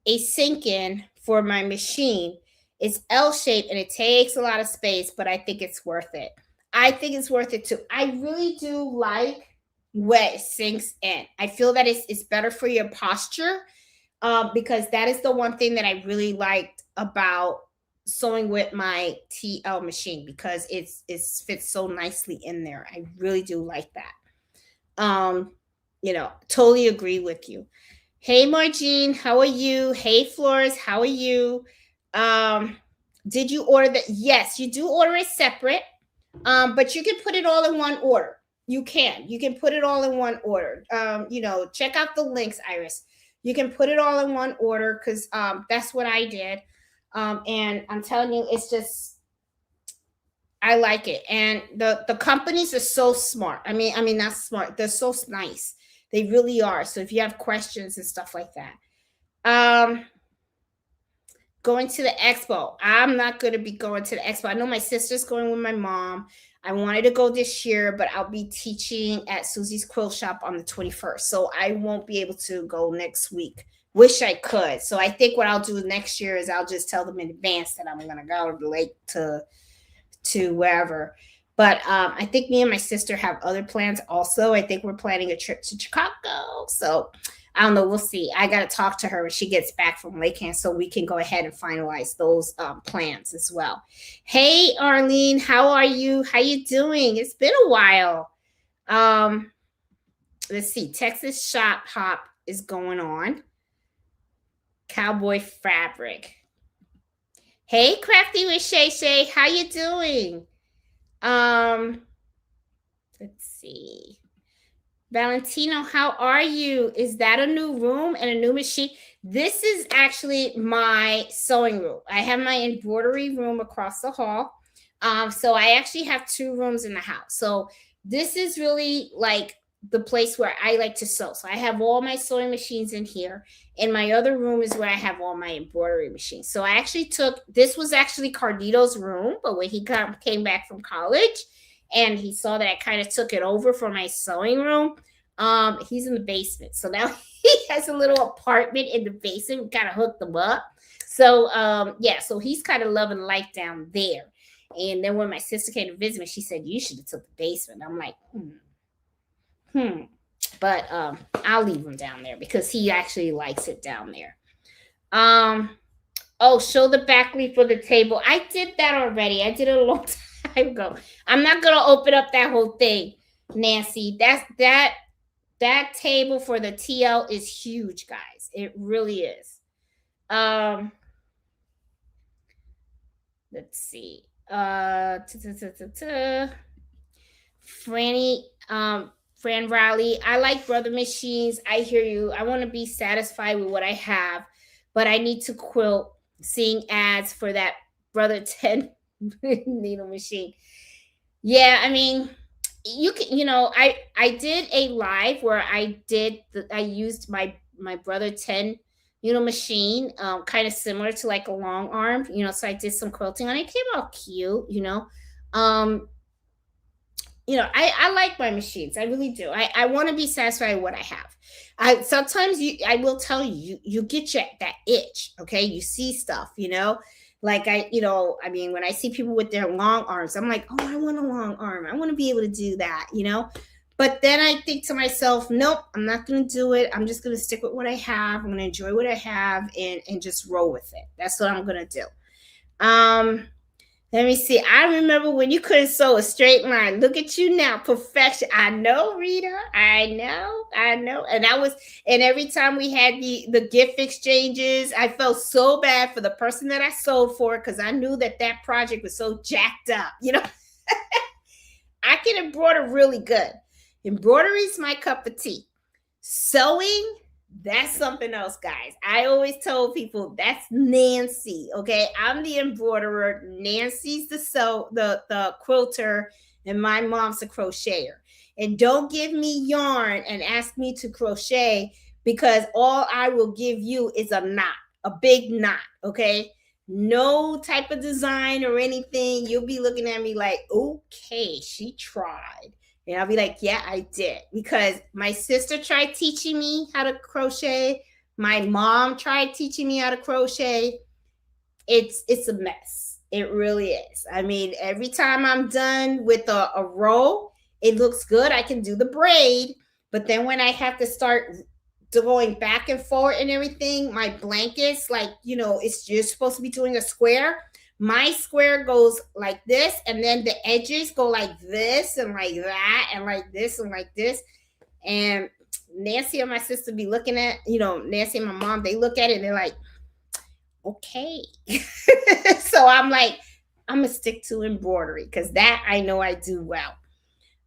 a sink in for my machine. It's L-shaped and it takes a lot of space, but I think it's worth it. I think it's worth it too. I really do like where it sinks in. I feel that it's better for your posture, because that is the one thing that I really liked about sewing with my TL machine, because it fits so nicely in there. I really do like that. Totally agree with you. Hey Margene, how are you? Hey Flores, how are you? Did you order that? Yes, you do order it separate. But you can put it all in one order. You can put it all in one order. Check out the links, Iris. You can put it all in one order because that's what I did. And I'm telling you, it's just, I like it. And the companies are so smart. I mean not smart. They're so nice. They really are. So if you have questions and stuff like that, going to the expo. I'm not going to be going to the expo. I know my sister's going with my mom. I wanted to go this year, but I'll be teaching at Susie's Quilt Shop on the 21st. So I won't be able to go next week. Wish I could. So I think what I'll do next year is I'll just tell them in advance that I'm going to go late to wherever. But I think me and my sister have other plans also. I think we're planning a trip to Chicago. So I don't know. We'll see. I got to talk to her when she gets back from Lakeland so we can go ahead and finalize those plans as well. Hey, Arlene, how are you? How you doing? It's been a while. Let's see. Texas Shop Hop is going on. Cowboy Fabric. Hey, Crafty with Shay Shay. How you doing? Let's see. Valentino, how are you? Is that a new room and a new machine? This is actually my sewing room. I have my embroidery room across the hall. So I actually have 2 rooms in the house. So this is really like the place where I like to sew. So I have all my sewing machines in here. And my other room is where I have all my embroidery machines. So I actually this was actually Cardito's room, but when he came back from college, and he saw that I kind of took it over for my sewing room. He's in the basement. So now he has a little apartment in the basement. We kind of hooked them up. So, so he's kind of loving life down there. And then when my sister came to visit me, she said, you should have took the basement. I'm like, But I'll leave him down there because he actually likes it down there. Show the back leaf for the table. I did that already. I did it a long time ago. I'm not gonna open up that whole thing, Nancy. That table for the TL is huge, guys. It really is. Let's see. Fran Riley, I like Brother Machines. I hear you. I want to be satisfied with what I have, but I need to quilt. Seeing ads for that Brother 10 needle machine. Yeah, I mean, you can, I did a live where I used my Brother 10 needle machine, kind of similar to like a long arm, so I did some quilting on it. It came out cute, I like my machines. I really do. I want to be satisfied with what I have. Sometimes I will tell you get that itch. Okay. You see stuff, like when I see people with their long arms, I'm like, oh, I want a long arm. I want to be able to do that, but then I think to myself, nope, I'm not going to do it. I'm just going to stick with what I have. I'm going to enjoy what I have and just roll with it. That's what I'm going to do. Let me see. I remember when you couldn't sew a straight line. Look at you now, perfection. I know, Rita. I know. And every time we had the gift exchanges, I felt so bad for the person that I sold for because I knew that project was so jacked up. I can embroider really good. Embroidery is my cup of tea. Sewing, that's something else, guys. I always told people that's Nancy. Okay, I'm the embroiderer. Nancy's the quilter, and my mom's a crocheter. And don't give me yarn and ask me to crochet because all I will give you is a knot, a big knot. Okay, no type of design or anything. You'll be looking at me like, okay, she tried. And I'll be like, yeah, I did. Because my sister tried teaching me how to crochet. My mom tried teaching me how to crochet. It's a mess. It really is. I mean, every time I'm done with a row, it looks good. I can do the braid. But then when I have to start going back and forth and everything, my blankets, you're supposed to be doing a square. My square goes like this, and then the edges go like this and like that and like this and like this. And Nancy and my sister be looking at, Nancy and my mom, they look at it and they're like, okay. So I'm like, I'm gonna stick to embroidery because that I know I do well.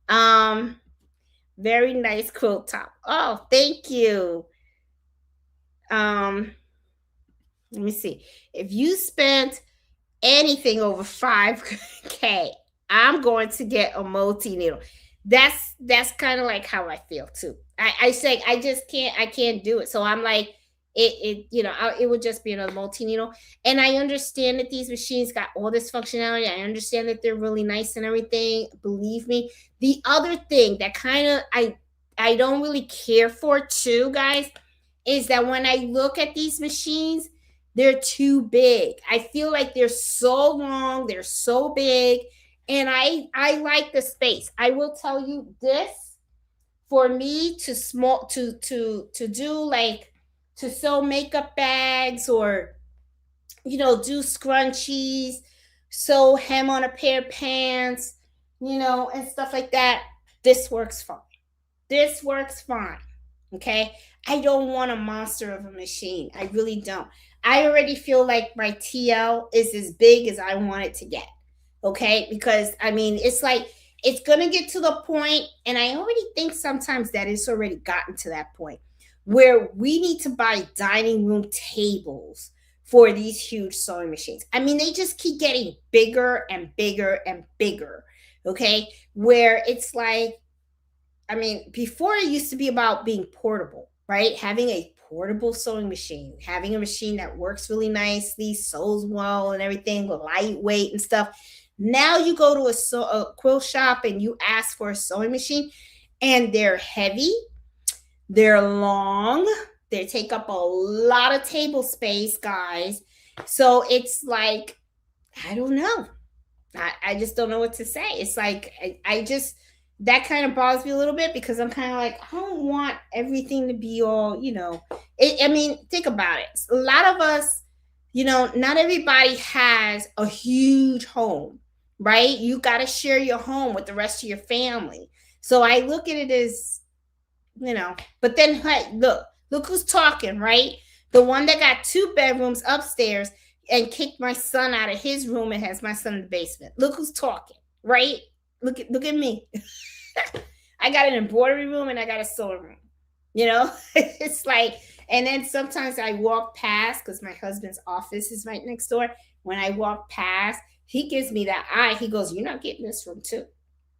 Um, very nice quilt top. Oh, thank you. Um, let me see. If you spent anything over 5K, I'm going to get a multi needle. That's kind of like how I feel too. I say I can't do it. So I'm like it would just be another multi needle. And I understand that these machines got all this functionality. I understand that they're really nice and everything. Believe me. The other thing that kind of I don't really care for too, guys, is that when I look at these machines, they're too big. I feel like they're so long, they're so big, and I like the space. I will tell you this, for me to small to do like to sew makeup bags, or do scrunchies, sew hem on a pair of pants, and stuff like that. This works fine. This works fine. Okay. I don't want a monster of a machine. I really don't. I already feel like my TL is as big as I want it to get. Okay. Because I mean, it's like, it's going to get to the point, and I already think sometimes that it's already gotten to that point where we need to buy dining room tables for these huge sewing machines. I mean, they just keep getting bigger and bigger and bigger. Okay. Where it's like, I mean, before it used to be about being portable, right? Having a portable sewing machine, having a machine that works really nicely, sews well and everything, lightweight and stuff. Now you go to a quilt shop and you ask for a sewing machine, and they're heavy, they're long, they take up a lot of table space, guys. So it's like, I don't know. I just don't know what to say. It's like, I just, that kind of bothers me a little bit, because I'm kind of like, I don't want everything to be all, I mean, think about it. A lot of us, not everybody has a huge home, right? You got to share your home with the rest of your family. So I look at it as, but then, hey, look who's talking, right? The one that got 2 bedrooms upstairs and kicked my son out of his room and has my son in the basement. Look who's talking, right? Look at me. I got an embroidery room and I got a sewing room. It's like, and then sometimes I walk past, because my husband's office is right next door. When I walk past, he gives me that eye. He goes, "You're not getting this room too."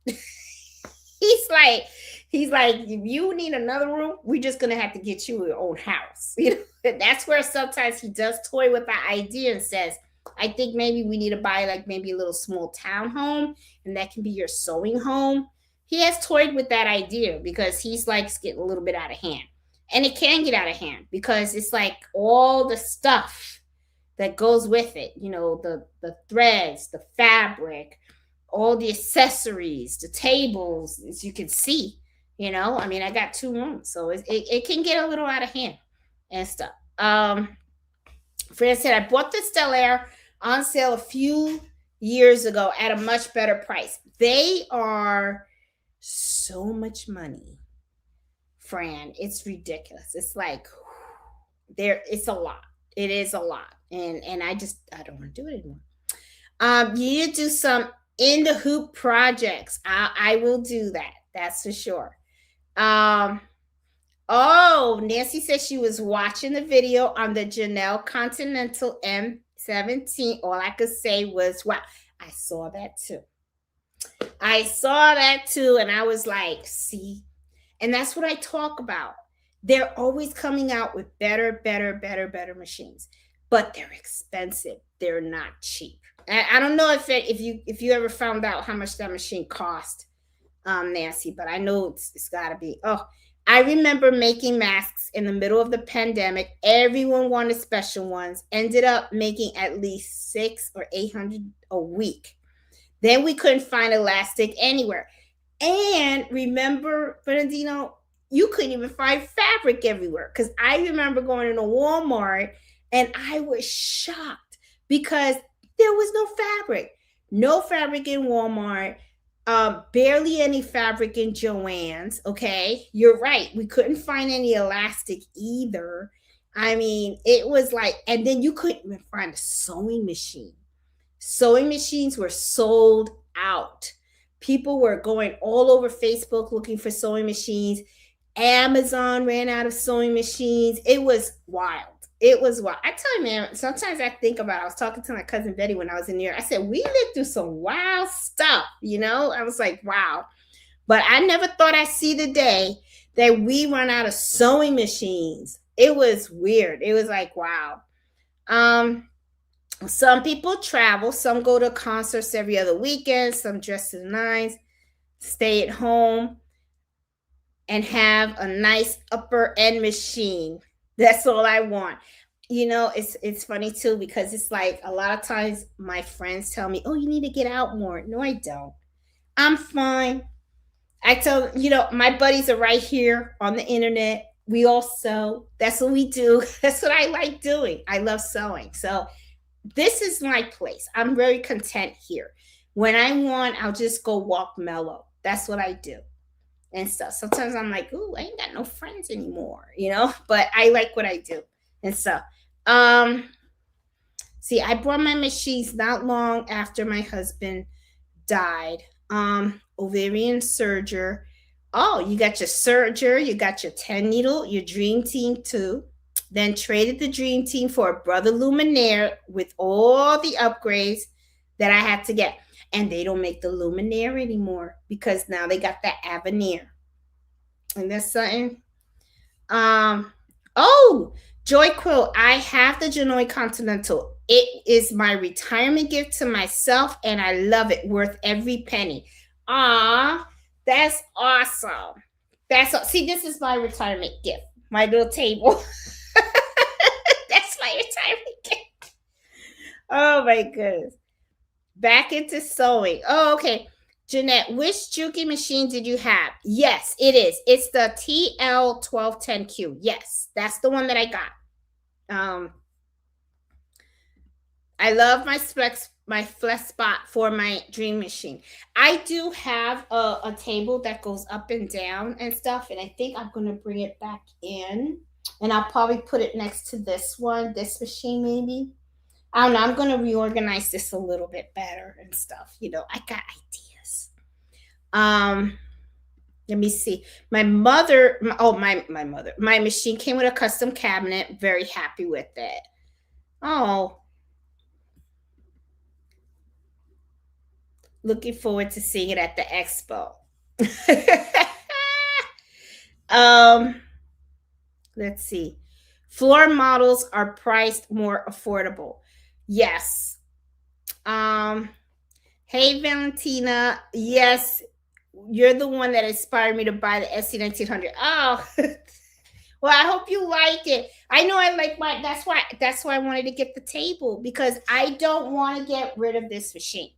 he's like, if you need another room, we're just gonna have to get you your own house. That's where sometimes he does toy with the idea and says, I think maybe we need to buy like maybe a little small town home, and that can be your sewing home. He has toyed with that idea because he's like, it's getting a little bit out of hand. And it can get out of hand because it's like all the stuff that goes with it, the threads, the fabric, all the accessories, the tables, as you can see. I mean, I got 2 rooms, so it can get a little out of hand and stuff. Fran said, I bought the Stellaire on sale a few years ago at a much better price. They are so much money, Fran. It's ridiculous. It's like, it's a lot. It is a lot. And I don't want to do it anymore. You need to do some in the hoop projects. I will do that. That's for sure. Nancy said she was watching the video on the Janelle Continental M17. All I could say was, wow. I saw that too. And I was like, see, and that's what I talk about. They're always coming out with better machines, but they're expensive. They're not cheap. I don't know if you ever found out how much that machine cost, Nancy, but I know it's got to be. Oh, I remember making masks in the middle of the pandemic. Everyone wanted special ones. Ended up making at least 600 or 800 a week. Then we couldn't find elastic anywhere. And remember, Bernardino, you couldn't even find fabric everywhere. Because I remember going into Walmart and I was shocked because there was no fabric. No fabric in Walmart. Barely any fabric in Joann's. Okay, you're right. We couldn't find any elastic either. I mean, it was like, and then you couldn't even find a sewing machine. Sewing machines were sold out. People were going all over Facebook looking for sewing machines. Amazon ran out of sewing machines. It was wild. It was wild. I tell you, man, sometimes I think about it. I was talking to my cousin Betty when I was in New York. I said, we lived through some wild stuff, you know? I was like, wow. But I never thought I'd see the day that we run out of sewing machines. It was weird. It was like, wow. Some people travel, some go to concerts every other weekend, some dress to the nines, stay at home and have a nice upper end machine. That's all I want. You know, it's funny too, because it's like a lot of times my friends tell me, oh, you need to get out more. No, I don't. I'm fine. I tell, you know, my buddies are right here on the internet. We all sew. That's what we do. That's what I like doing. I love sewing. So this is my place. I'm very content here. When I want, I'll just go walk mellow. That's what I do and stuff. Sometimes I'm like, ooh, I ain't got no friends anymore, you know, but I like what I do and stuff. See, I bought my machines not long after my husband died. Ovarian surgery. Oh, you got your serger, you got your 10 needle, your dream team too. Then traded the dream team for a Brother Luminaire with all the upgrades that I had to get. And they don't make the Luminaire anymore because now they got that Avenir. And that's something. Oh, Joy Quill, I have the Genoa Continental. It is my retirement gift to myself, and I love it. Worth every penny. Ah, that's awesome. See, this is my retirement gift. My little table. That's my retirement gift. Oh my goodness. Back into sewing. Oh, okay. Jeanette, which Juki machine did you have? Yes, it is. It's the TL1210Q. Yes, that's the one that I got. I love my flex spot for my dream machine. I do have a table that goes up and down and stuff, and I think I'm going to bring it back in, and I'll probably put it next to this machine maybe. I don't know. I'm going to reorganize this a little bit better and stuff. You know, I got ideas. Let me see. My mother, my machine came with a custom cabinet. Very happy with it. Oh, looking forward to seeing it at the expo. Let's see. Floor models are priced more affordable. Yes. Hey, Valentina. Yes, you're the one that inspired me to buy the SE1900. Oh, well, I hope you like it. I know I like that's why I wanted to get the table, because I don't want to get rid of this machine.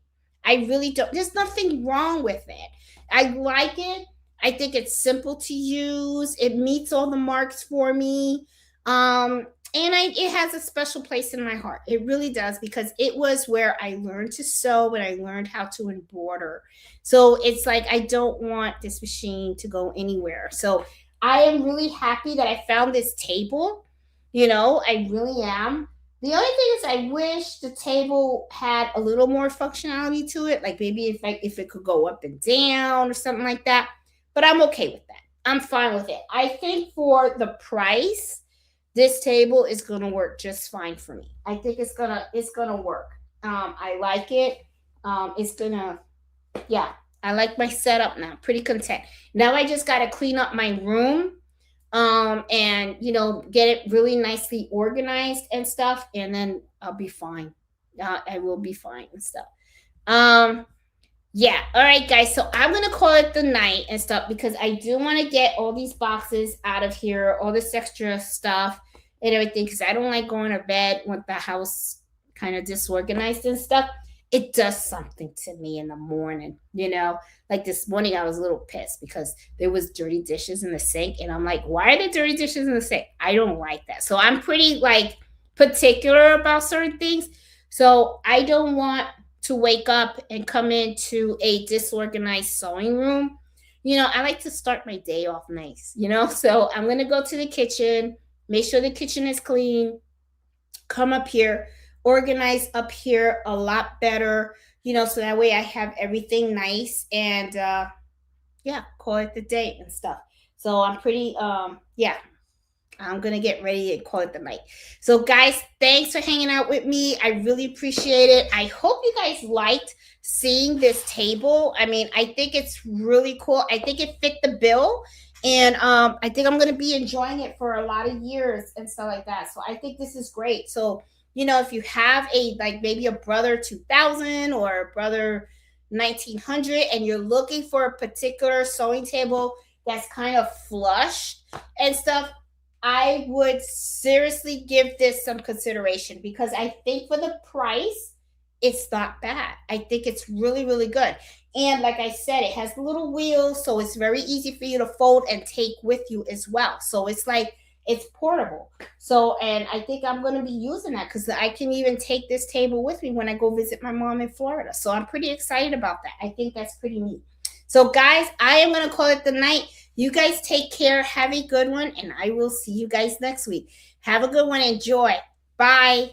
I really don't. There's nothing wrong with it. I like it. I think it's simple to use. It meets all the marks for me. And it has a special place in my heart. It really does, because it was where I learned to sew and I learned how to embroider. So it's like, I don't want this machine to go anywhere. So I am really happy that I found this table. You know, I really am. The only thing is, I wish the table had a little more functionality to it. Like maybe if it could go up and down or something like that. But I'm okay with that. I'm fine with it. I think for the price, this table is gonna work just fine for me. I think it's gonna work. I like it. Yeah, I like my setup now. Pretty content. Now I just gotta clean up my room, and get it really nicely organized and stuff, and then I'll be fine. I will be fine and stuff. Yeah, all right, guys. So I'm gonna call it the night and stuff, because I do want to get all these boxes out of here, all this extra stuff and everything, because I don't like going to bed with the house kind of disorganized and stuff. It does something to me in the morning, like this morning I was a little pissed because there was dirty dishes in the sink, and I'm like, why are there dirty dishes in the sink? I don't like that. So I'm pretty particular about certain things. So I don't want to wake up and come into a disorganized sewing room. I like to start my day off nice, so I'm going to go to the kitchen, make sure the kitchen is clean, come up here, organize up here a lot better, you know, so that way I have everything nice and yeah, call it the day and stuff. So I'm pretty yeah, I'm gonna get ready and call it the night. So guys, thanks for hanging out with me. I really appreciate it. I hope you guys liked seeing this table. I mean, I think it's really cool. I think it fit the bill. And I think I'm gonna be enjoying it for a lot of years and stuff like that. So I think this is great. So, you know, if you have a like maybe a Brother 2000 or a Brother 1900 and you're looking for a particular sewing table that's kind of flush and stuff, I would seriously give this some consideration because I think for the price, it's not bad. I think it's really, really good. And like I said, it has little wheels, so it's very easy for you to fold and take with you as well. So it's like it's portable. So, and I think I'm going to be using that because I can even take this table with me when I go visit my mom in Florida. So I'm pretty excited about that. I think that's pretty neat. So guys, I am going to call it the night. You guys take care. Have a good one. And I will see you guys next week. Have a good one. Enjoy. Bye.